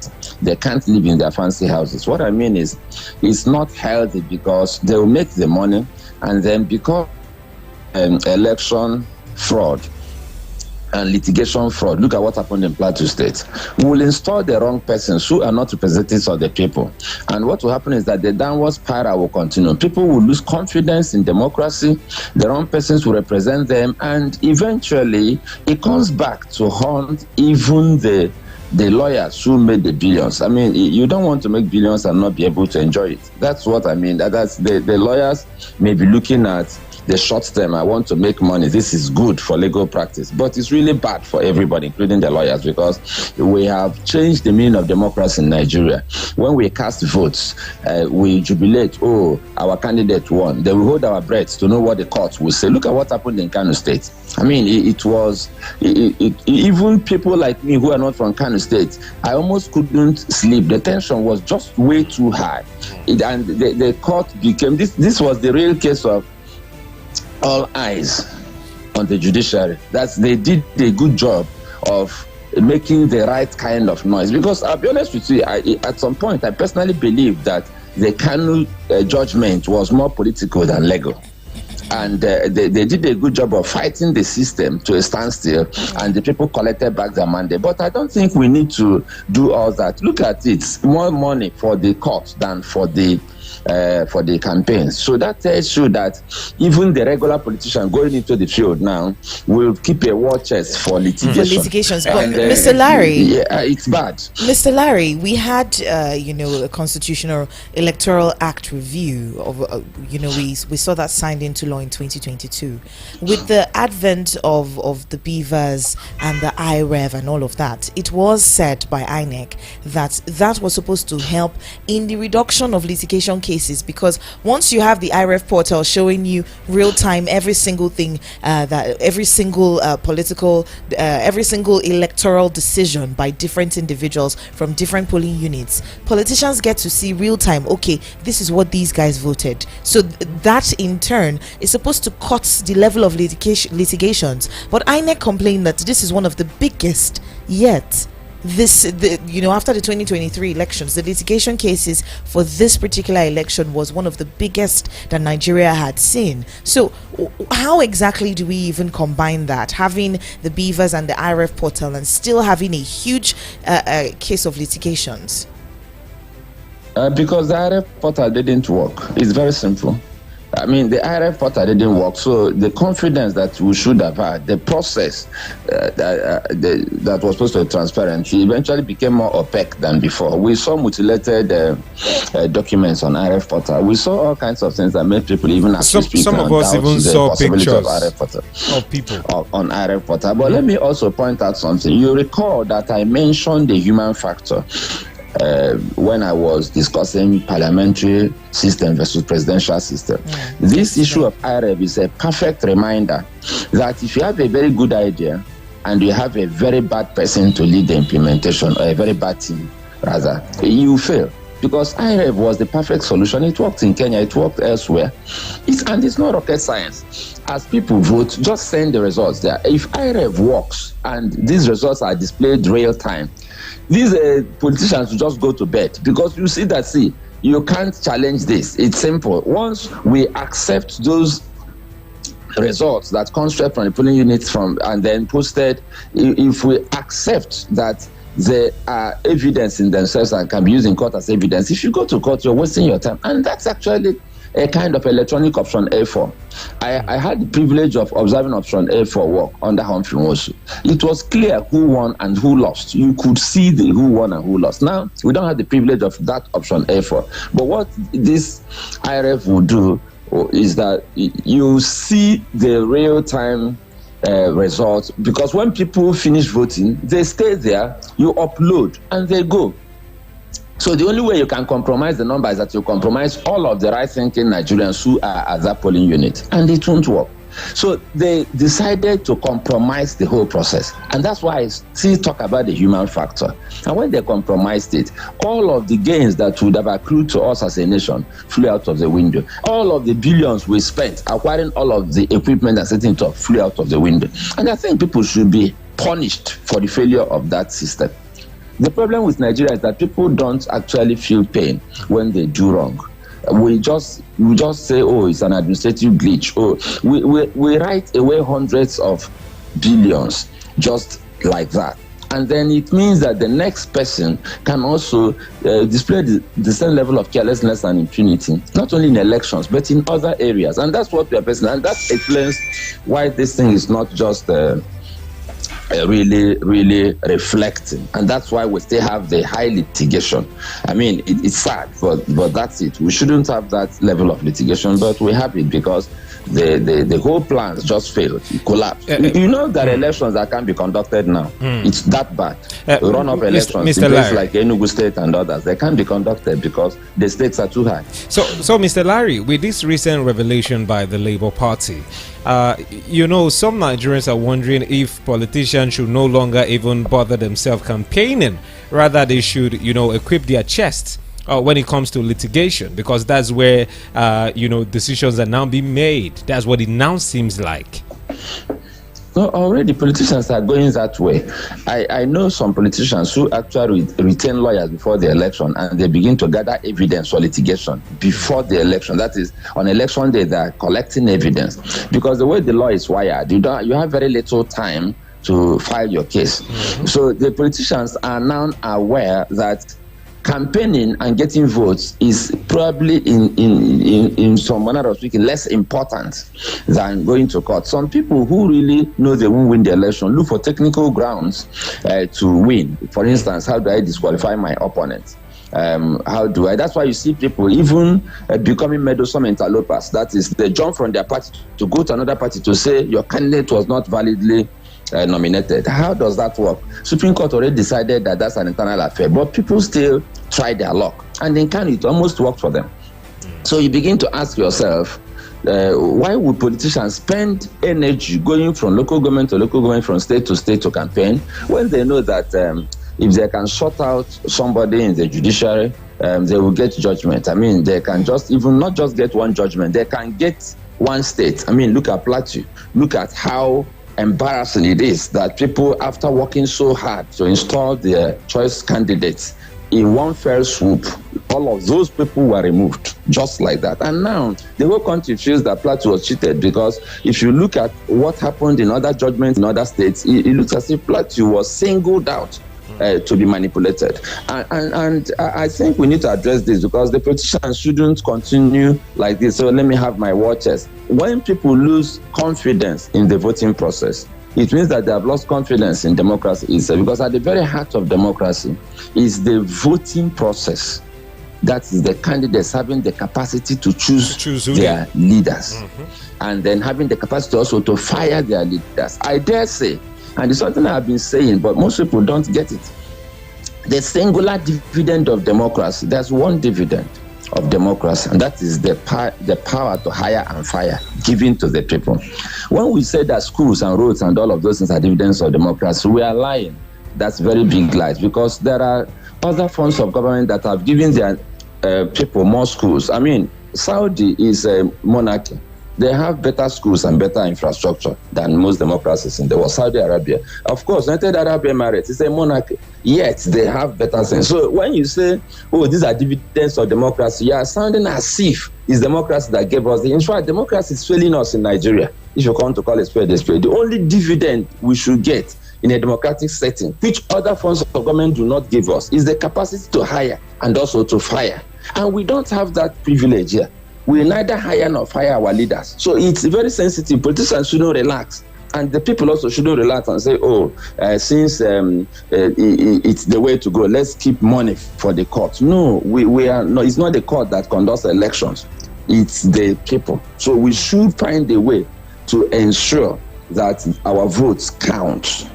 They can't live in their fancy houses. What I mean is, it's not healthy because they will make the money, and then because election fraud and litigation fraud, look at what happened in Plateau State, will install the wrong persons who are not representatives of the people. And what will happen is that the downward spiral will continue. People will lose confidence in democracy, the wrong persons will represent them, and eventually it comes back to haunt even the lawyers who made the billions. I mean, you don't want to make billions and not be able to enjoy it. That's what I mean. That's the lawyers may be looking at the short term. I want to make money. This is good for legal practice, but it's really bad for everybody, including the lawyers, because we have changed the meaning of democracy in Nigeria. When we cast votes, we jubilate, oh, our candidate won. Then we hold our breath to know what the court will say. Look at what happened in Kano State. I mean, even people like me who are not from Kano State, I almost couldn't sleep. The tension was just way too high. And the court became, this was the real case of all eyes on the judiciary. They did a good job of making the right kind of noise. Because I'll be honest with you, at some point, I personally believed that the Kanu judgment was more political than legal. And they did a good job of fighting the system to a standstill, and the people collected back their mandate. But I don't think we need to do all that. Look at it, more money for the court than for the for the campaigns. So that tells you that even the regular politician going into the field now will keep a war chest for litigation. For litigations. But And, Mr. Larry, yeah, it's bad. Mr. Larry, we had, a constitutional electoral act review of, we saw that signed into law in 2022. With the advent of the beavers and the IREV and all of that, it was said by INEC that was supposed to help in the reduction of litigation cases, because once you have the IREV portal showing you real time every single thing, that every single political, every single electoral decision by different individuals from different polling units, politicians get to see real time, okay, this is what these guys voted. So that in turn is supposed to cut the level of litigations. But INEC complained that this is one of the biggest yet. After the 2023 elections, the litigation cases for this particular election was one of the biggest that Nigeria had seen. So how exactly do we even combine that, having the beavers and the IRF portal and still having a huge case of litigations? Because the IRF portal didn't work. It's very simple. I mean, the IRF portal didn't work, so the confidence that we should have had, the process that was supposed to be transparent, eventually became more opaque than before. We saw mutilated documents on IRF portal. We saw all kinds of things that made people even accuse people. Some of us even saw pictures of IRF portal of people on IRF portal. But let me also point out something. You recall that I mentioned the human factor when I was discussing parliamentary system versus presidential system. This issue of IREV is a perfect reminder that if you have a very good idea and you have a very bad person to lead the implementation, or a very bad team rather, you fail. Because IREV was the perfect solution. It worked in Kenya, it worked elsewhere. It's not rocket science. As people vote, just send the results there. If IREV works and these results are displayed real time, these politicians will just go to bed, because you see that, you can't challenge this. It's simple. Once we accept those results that come straight from the polling units and then posted, if we accept that there are evidence in themselves and can be used in court as evidence, if you go to court, you're wasting your time. And that's actually a kind of electronic option A4. I had the privilege of observing option A4 work under Humphrey Nwosu. It was clear who won and who lost. You could see the who won and who lost. Now, we don't have the privilege of that option A4. But what this IRF will do is that you see the real-time results, because when people finish voting, they stay there, you upload, and they go. So the only way you can compromise the number is that you compromise all of the right-thinking Nigerians who are at that polling unit, and it won't work. So they decided to compromise the whole process, and that's why I still talk about the human factor. And when they compromised it, all of the gains that would have accrued to us as a nation flew out of the window. All of the billions we spent acquiring all of the equipment and setting it up flew out of the window. And I think people should be punished for the failure of that system. The problem with Nigeria is that people don't actually feel pain when they do wrong. We just say, oh, it's an administrative glitch. Oh, we write away hundreds of billions just like that. And then it means that the next person can also display the same level of carelessness and impunity, not only in elections, but in other areas. And that's what we are facing. And that explains why this thing is not just really reflecting, and that's why we still have the high litigation. I mean, it's sad, but that's it. We shouldn't have that level of litigation, but we have it because the whole plan just failed. It collapsed. You know that elections that can be conducted now, it's that bad. Run-up elections in places like Enugu State and others, they can't be conducted because the stakes are too high. So Mr. Larry, with this recent revelation by the Labour Party, some Nigerians are wondering if politicians should no longer even bother themselves campaigning. Rather, they should, equip their chests when it comes to litigation, because that's where, decisions are now being made. That's what it now seems like. No, already politicians are going that way. I know some politicians who actually retain lawyers before the election, and they begin to gather evidence for litigation before the election. That is, on election day, they are collecting evidence. Because the way the law is wired, you have very little time to file your case. So the politicians are now aware that campaigning and getting votes is probably in some manner of speaking less important than going to court. Some people who really know they won't win the election look for technical grounds to win. For instance, how do I disqualify my opponent? How do I? That's why you see people even becoming meddlesome interlopers. That is, they jump from their party to go to another party to say your candidate was not validly nominated. How does that work? Supreme Court already decided that that's an internal affair, but people still try their luck, and in Kano it almost worked for them. So you begin to ask yourself, why would politicians spend energy going from local government to local government, from state to state to campaign, when they know that if they can sort out somebody in the judiciary, they will get judgment. I mean, they can just even not just get one judgment, they can get one state. I mean, look at Plateau. Look at how embarrassing it is that people, after working so hard to install their choice candidates, in one fell swoop, all of those people were removed just like that. And now the whole country feels that Plateau was cheated, because if you look at what happened in other judgments in other states, it looks as if Plateau was singled out to be manipulated. And I think we need to address this, because the politicians shouldn't continue like this. So let me have my war chest. When people lose confidence in the voting process, it means that they have lost confidence in democracy itself, because at the very heart of democracy is the voting process. That is the candidates having the capacity to choose their leaders, and then having the capacity also to fire their leaders. I dare say, and it's something I've been saying, but most people don't get it. The singular dividend of democracy, there's one dividend of democracy, and that is the power to hire and fire given to the people. When we say that schools and roads and all of those things are dividends of democracy, we are lying. That's very big lies, because there are other forms of government that have given their people more schools. I mean, Saudi is a monarchy. They have better schools and better infrastructure than most democracies in the world. Saudi Arabia, of course, United Arab Emirates is a monarchy, yet they have better things. So when you say, oh, these are dividends of democracy, you are sounding as if it's democracy that gave us the. In fact, democracy is failing us in Nigeria, if you come to call it spade a spade. The only dividend we should get in a democratic setting, which other forms of government do not give us, is the capacity to hire and also to fire. And we don't have that privilege here. We neither hire nor fire our leaders. So it's very sensitive. Politicians shouldn't relax. And the people also shouldn't relax and say, since it's the way to go, let's keep money for the court. No, we are no. It's not the court that conducts elections. It's the people. So we should find a way to ensure that our votes count.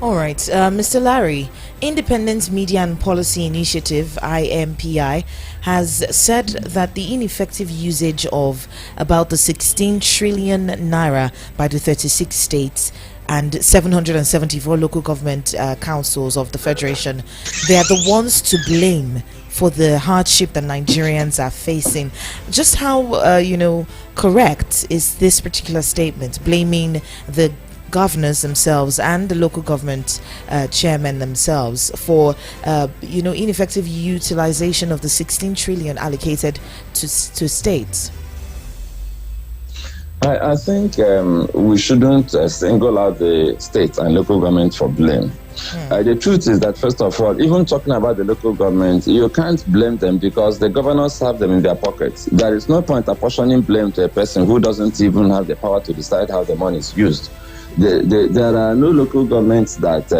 All right, Mr. Larry, Independent Media and Policy Initiative, IMPI, has said that the ineffective usage of about the 16 trillion naira by the 36 states and 774 local government councils of the Federation, they are the ones to blame for the hardship that Nigerians are facing. Just how, correct is this particular statement, blaming the governors themselves and the local government chairmen themselves for ineffective utilization of the 16 trillion allocated to states? I think we shouldn't single out the state and local government for blame. The truth is that, first of all, even talking about the local government, you can't blame them because the governors have them in their pockets. There is no point apportioning blame to a person who doesn't even have the power to decide how the money is used. There are no local governments that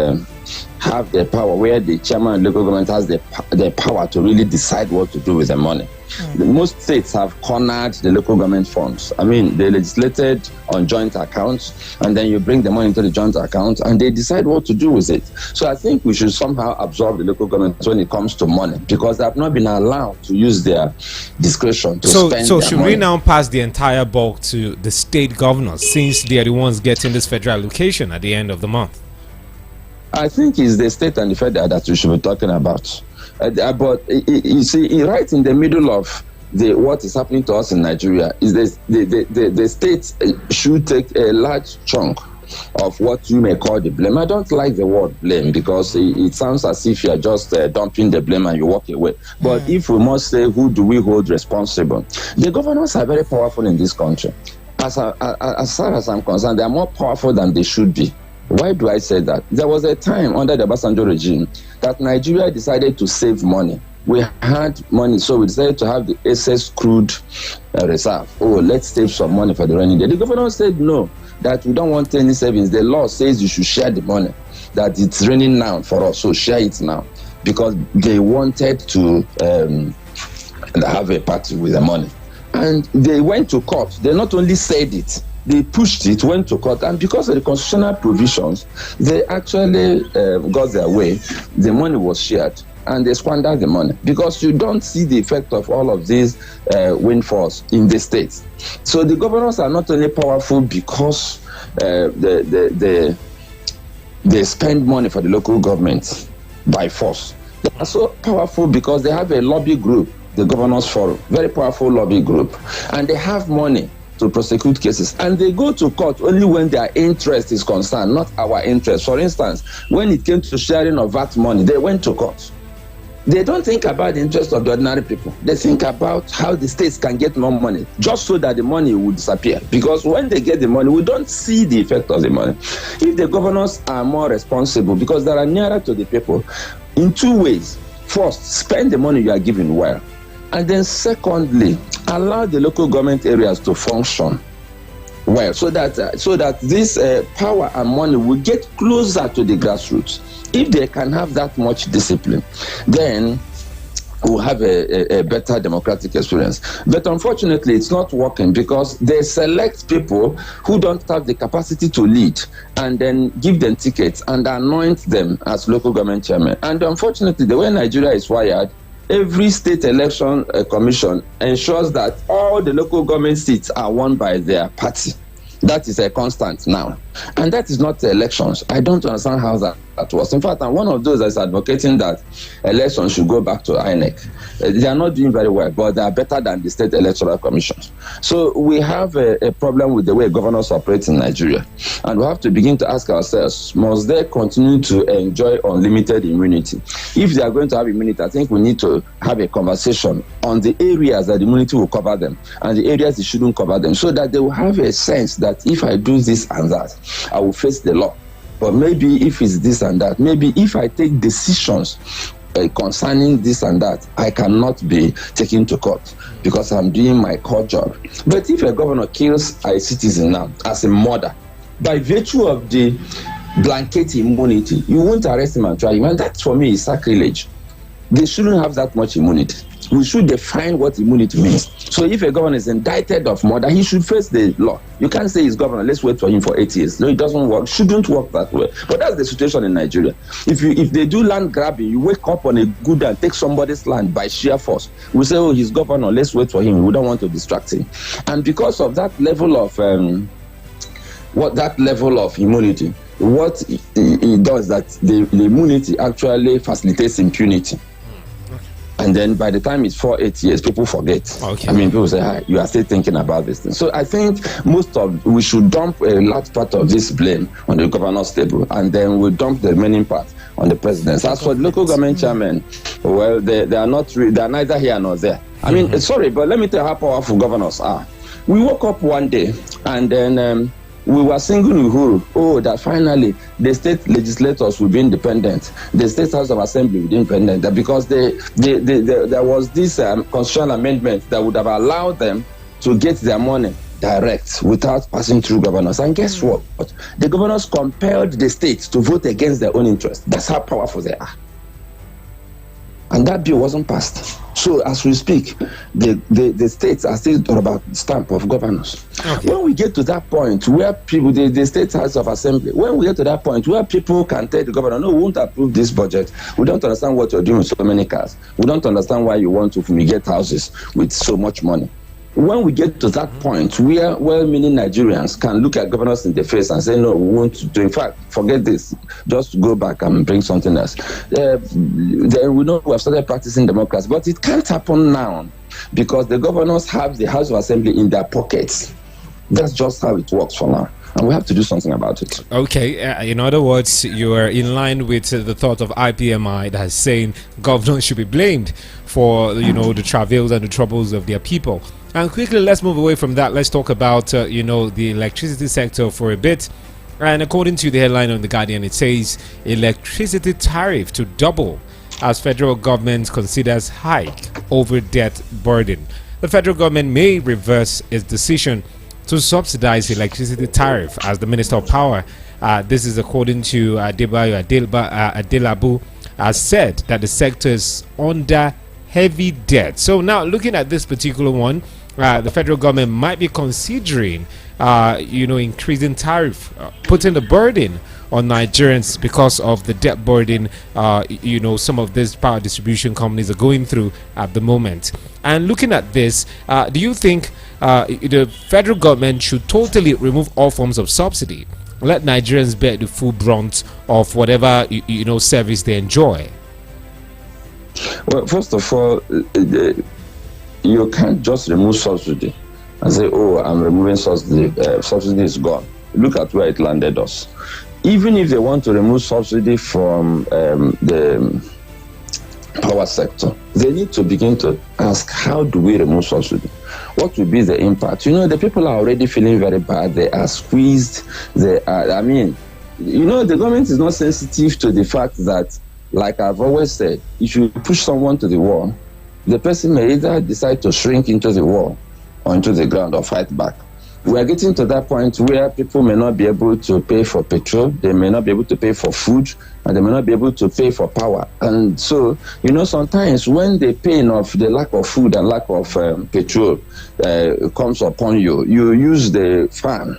have the power, where the chairman of the local government has the power to really decide what to do with the money. Most states have cornered the local government funds. I mean, they legislated on joint accounts, and then you bring the money into the joint account, and they decide what to do with it. So I think we should somehow absorb the local government when it comes to money, because they have not been allowed to use their discretion to spend their money. So should we now pass the entire bulk to the state governors, since they are the ones getting this federal allocation at the end of the month? I think it's the state and the federal that we should be talking about. But you see, right in the middle of what is happening to us in Nigeria is the state should take a large chunk of what you may call the blame. I don't like the word blame because it sounds as if you're just dumping the blame and you walk away. But if we must say, who do we hold responsible? The governors are very powerful in this country. As far as I'm concerned, they are more powerful than they should be. Why do I say that? There was a time under the Obasanjo regime that Nigeria decided to save money. We had money, so we decided to have the excess crude reserve. Oh, let's save some money for the rainy day. The governor said no, that we don't want any savings. The law says you should share the money, that it's raining now for us, so share it now. Because they wanted to have a party with the money. And they went to court. They not only said it, they pushed it, went to court, and because of the constitutional provisions, they actually got their way. The money was shared, and they squandered the money because you don't see the effect of all of these windfalls in the states. So the governors are not only powerful because they spend money for the local government by force. They are so powerful because they have a lobby group, the Governors Forum, very powerful lobby group, and they have money to prosecute cases, and they go to court only when their interest is concerned, not our interest. For instance, when it came to sharing of VAT money, they went to court. They don't think about the interest of the ordinary people. They think about how the states can get more money, just so that the money will disappear. Because when they get the money, we don't see the effect of the money. If the governors are more responsible, because they are nearer to the people, in two ways. First, spend the money you are given well. And then secondly, allow the local government areas to function well, so that this power and money will get closer to the grassroots. If they can have that much discipline, then we'll have a better democratic experience. But unfortunately, it's not working because they select people who don't have the capacity to lead and then give them tickets and anoint them as local government chairmen. And unfortunately, the way Nigeria is wired, every state election commission ensures that all the local government seats are won by their party. That is a constant now. And that is not elections. I don't understand how that works. In fact, I'm one of those that's advocating that elections should go back to INEC. They are not doing very well, but they are better than the state electoral commissions. So we have a problem with the way governors operate in Nigeria. And we have to begin to ask ourselves, must they continue to enjoy unlimited immunity? If they are going to have immunity, I think we need to have a conversation on the areas that immunity will cover them and the areas it shouldn't cover them, so that they will have a sense that if I do this and that, I will face the law. But maybe if it's this and that, maybe if I take decisions concerning this and that, I cannot be taken to court because I'm doing my core job. But if a governor kills a citizen now as a murder, by virtue of the blanket immunity, you won't arrest him and try him. And that for me is sacrilege. They shouldn't have that much immunity. We should define what immunity means. So if a governor is indicted of murder, he should face the law. You can't say he's governor, let's wait for him for 8 years. No, it doesn't work. Shouldn't work that way. But that's the situation in Nigeria. If they do land grabbing, you wake up on a good day and take somebody's land by sheer force. We say, oh, he's governor, let's wait for him. We don't want to distract him. And because of that level of immunity, what it does that the immunity actually facilitates impunity. And then by the time it's 4-8 years, people forget. Okay. I mean, people say, hi, you are still thinking about this thing. So I think we should dump a large part of this blame on the governor's table, and then we'll dump the remaining part on the president. As for the local government chairmen, well, they are neither here nor there. I mean, sorry, but let me tell you how powerful governors are. We woke up one day, and then we were singing Uhuru, that finally the state legislators will be independent, the state house of assembly will be independent, because there was this constitutional amendment that would have allowed them to get their money direct without passing through governors. And guess what? The governors compelled the states to vote against their own interest. That's how powerful they are. And that bill wasn't passed. So as we speak, the states are still about the stamp of governors. Okay. When we get to that point where people, the state house of assembly, when we get to that point where people can tell the governor, no, we won't approve this budget. We don't understand what you're doing with so many cars. We don't understand why you want to fumigate houses with so much money. When we get to that point where well-meaning Nigerians can look at governors in the face and say, no, we won't do, in fact, forget this, just go back and bring something else. Then we know we have started practicing democracy, but it can't happen now because the governors have the House of Assembly in their pockets. That's just how it works for now. And we have to do something about it. Okay, in other words, you are in line with the thought of IPMI that is saying governors should be blamed for, the travails and the troubles of their people. And quickly, let's move away from that. Let's talk about, the electricity sector for a bit. And according to the headline on The Guardian, it says electricity tariff to double as federal government considers hike over debt burden. The federal government may reverse its decision to subsidize electricity tariff as the Minister of Power, this is according to Adebayo Adelabu, has said that the sector is under heavy debt. So now looking at this particular one, the federal government might be considering increasing tariff, putting the burden on Nigerians because of the debt burden some of these power distribution companies are going through at the moment. And looking at this, do you think the federal government should totally remove all forms of subsidy, let Nigerians bear the full brunt of whatever service they enjoy? Well, first of all, you can't just remove subsidy and say, "Oh, I'm removing subsidy. Subsidy is gone." Look at where it landed us. Even if they want to remove subsidy from the power sector, they need to begin to ask, how do we remove subsidy? What will be the impact? The people are already feeling very bad. They are squeezed. The government is not sensitive to the fact that, like I've always said, if you push someone to the wall, the person may either decide to shrink into the wall or into the ground or fight back. We are getting to that point where people may not be able to pay for petrol, they may not be able to pay for food, and they may not be able to pay for power. And so, sometimes when the pain of the lack of food and lack of petrol comes upon you, you use the fan,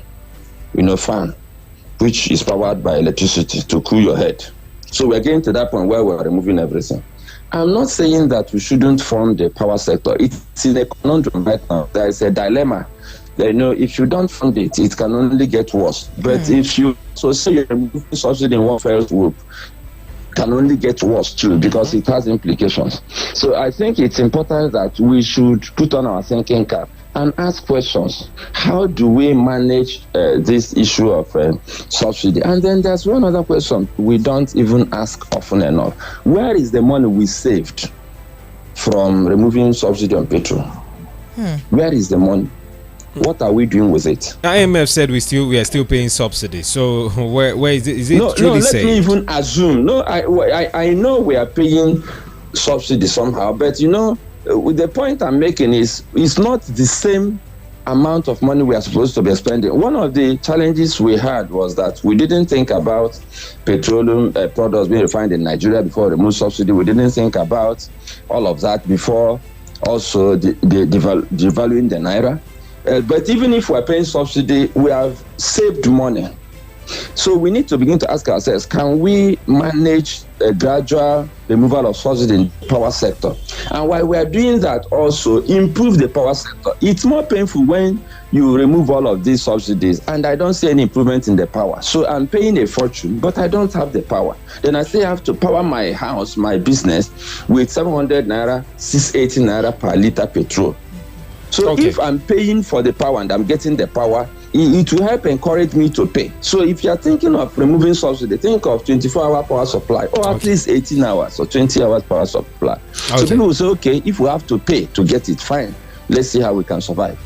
which is powered by electricity to cool your head. So we're getting to that point where we're removing everything. I'm not saying that we shouldn't fund the power sector. It's in a conundrum right now. There is a dilemma. If you don't fund it, it can only get worse. But if you say you're removing subsidy in one fell swoop, can only get worse too, because it has implications. So I think it's important that we should put on our thinking cap and ask questions. How do we manage this issue of subsidy? And then there's one other question we don't even ask often enough. Where is the money we saved from removing subsidy on petrol? Where is the money? What are we doing with it? IMF said we are still paying subsidy. So where is it? Is it truly let saved? Me even assume. I know we are paying subsidy somehow, but the point I'm making is it's not the same amount of money we are supposed to be spending. One of the challenges we had was that we didn't think about petroleum products being refined in Nigeria before we removed subsidy. We didn't think about all of that before also devaluing the naira. But even if we're paying subsidy, we have saved money. So we need to begin to ask ourselves, can we manage a gradual removal of subsidy in the power sector? And while we are doing that, also improve the power sector. It's more painful when you remove all of these subsidies and I don't see any improvement in the power. So I'm paying a fortune, but I don't have the power. Then I still have to power my house, my business, with 700 naira, 680 naira per liter petrol. So if I'm paying for the power and I'm getting the power, it will help encourage me to pay. So if you're thinking of removing subsidy, think of 24-hour power supply or at least 18 hours or 20 hours power supply. So people will say, okay, if we have to pay to get it, fine. Let's see how we can survive.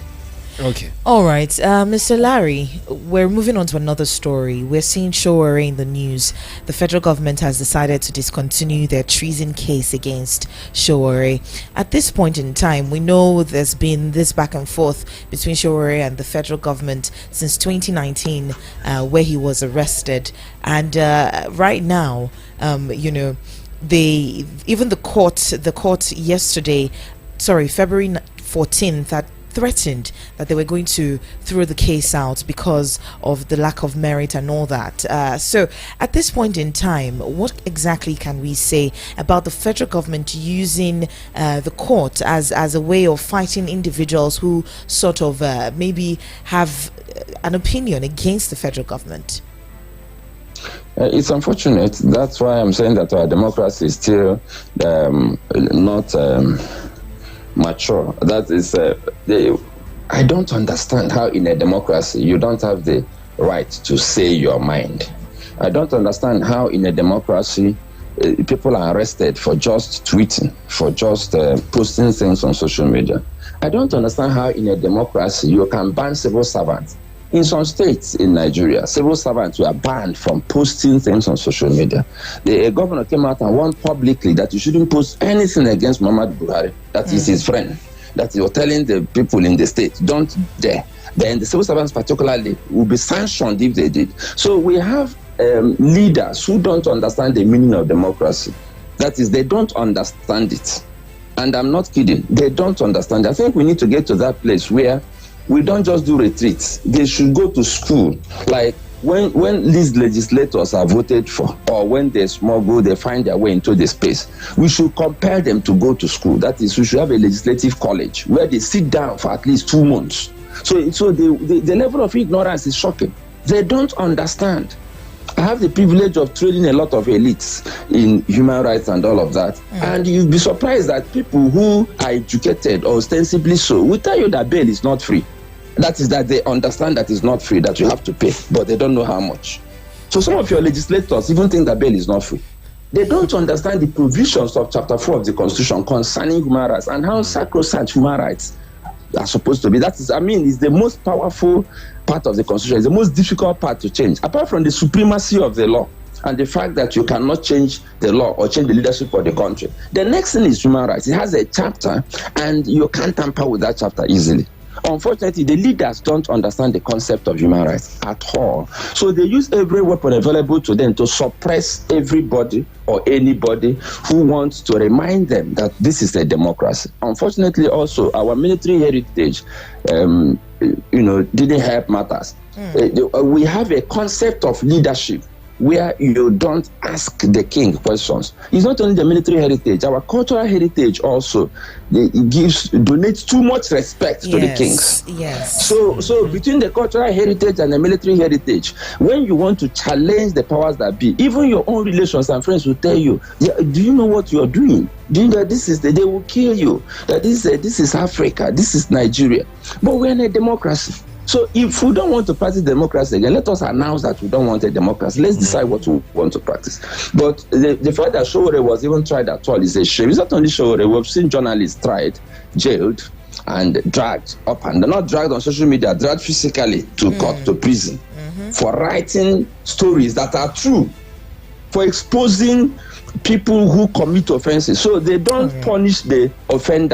Okay. All right, Mr. Larry, we're moving on to another story. We're seeing Showore in the news. The federal government has decided to discontinue their treason case against Showore. At this point in time, we know there's been this back and forth between Showore and the federal government since 2019, where he was arrested. And right now, the court yesterday, February 14th, that threatened that they were going to throw the case out because of the lack of merit and all that. So at this point in time, what exactly can we say about the federal government using the court as a way of fighting individuals who sort of maybe have an opinion against the federal government? It's unfortunate. That's why I'm saying that our democracy is still not mature. That is, I don't understand how in a democracy you don't have the right to say your mind. I don't understand how in a democracy people are arrested for just tweeting, for just posting things on social media. I don't understand how in a democracy you can ban civil servants In some states in Nigeria, civil servants were banned from posting things on social media. A governor came out and warned publicly that you shouldn't post anything against Muhammad Buhari, that is his friend, that he was telling the people in the state, don't dare. Then the civil servants particularly will be sanctioned if they did. So we have leaders who don't understand the meaning of democracy. That is, they don't understand it. And I'm not kidding. They don't understand. I think we need to get to that place where we don't just do retreats. They should go to school. Like when these legislators are voted for, or when they smuggle, they find their way into the space, we should compel them to go to school. That is, we should have a legislative college where they sit down for at least 2 months. So the level of ignorance is shocking. They don't understand. I have the privilege of training a lot of elites in human rights and all of that. And you'll be surprised that people who are educated, or ostensibly so, will tell you that bail is not free. That is, that they understand that it's not free, that you have to pay, but they don't know how much. So some of your legislators even think that bail is not free. They don't understand the provisions of Chapter 4 of the Constitution concerning human rights and how sacrosanct human rights are supposed to be. That is, it's the most powerful part of the Constitution. It's the most difficult part to change, apart from the supremacy of the law and the fact that you cannot change the law or change the leadership of the country. The next thing is human rights. It has a chapter, and you can't tamper with that chapter easily. Unfortunately, the leaders don't understand the concept of human rights at all. So they use every weapon available to them to suppress everybody or anybody who wants to remind them that this is a democracy. Unfortunately, also, our military heritage, didn't help matters. We have a concept of leadership where you don't ask the king questions. It's not only the military heritage, our cultural heritage also donates too much respect to the kings. Yes. So between the cultural heritage and the military heritage, when you want to challenge the powers that be, even your own relations and friends will tell you, do you know what you're doing? Do you know that they will kill you? That this is Africa, this is Nigeria. But we're in a democracy. So if we don't want to practice democracy again, let us announce that we don't want a democracy. Let's decide what we want to practice. But the fact that Sowore was even tried at all is a shame. It's not only Sowore. We've seen journalists tried, jailed, and dragged up, and they're not dragged on social media, dragged physically to court, to prison, for writing stories that are true, for exposing people who commit offenses. So they don't punish the offender